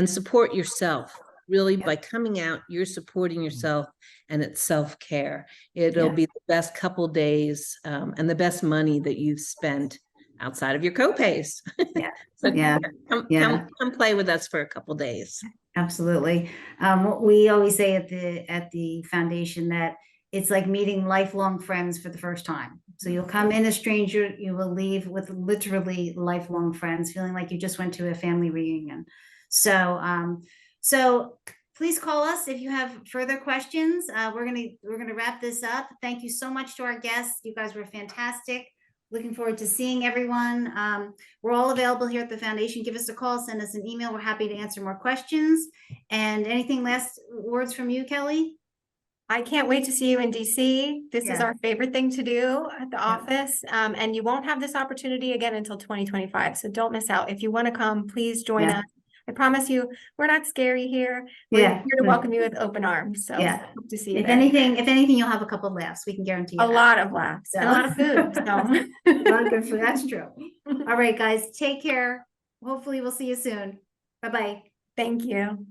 support yourself. Really, by coming out, you're supporting yourself, and it's self-care. It'll be the best couple days and the best money that you've spent outside of your co-pays. So come play with us for a couple days. Absolutely. We always say at the foundation that it's like meeting lifelong friends for the first time. So you'll come in a stranger, you will leave with literally lifelong friends, feeling like you just went to a family reunion. So please call us if you have further questions. We're gonna wrap this up. Thank you so much to our guests. You guys were fantastic. Looking forward to seeing everyone. We're all available here at the foundation. Give us a call, send us an email. We're happy to answer more questions. And anything last words from you, Kelly? I can't wait to see you in DC. This is Yeah. our favorite thing to do at the Yeah. office. And you won't have this opportunity again until 2025. So don't miss out. If you want to come, please join Yeah. us. I promise you, we're not scary here. We're Yeah. here to welcome you with open arms. So Yeah. hope to see you If there. anything, you'll have a couple of laughs. We can guarantee you A that. lot of laughs and a lot of food. A lot of good So. food. That's true. All right, guys, take care. Hopefully we'll see you soon. Bye-bye. Thank you.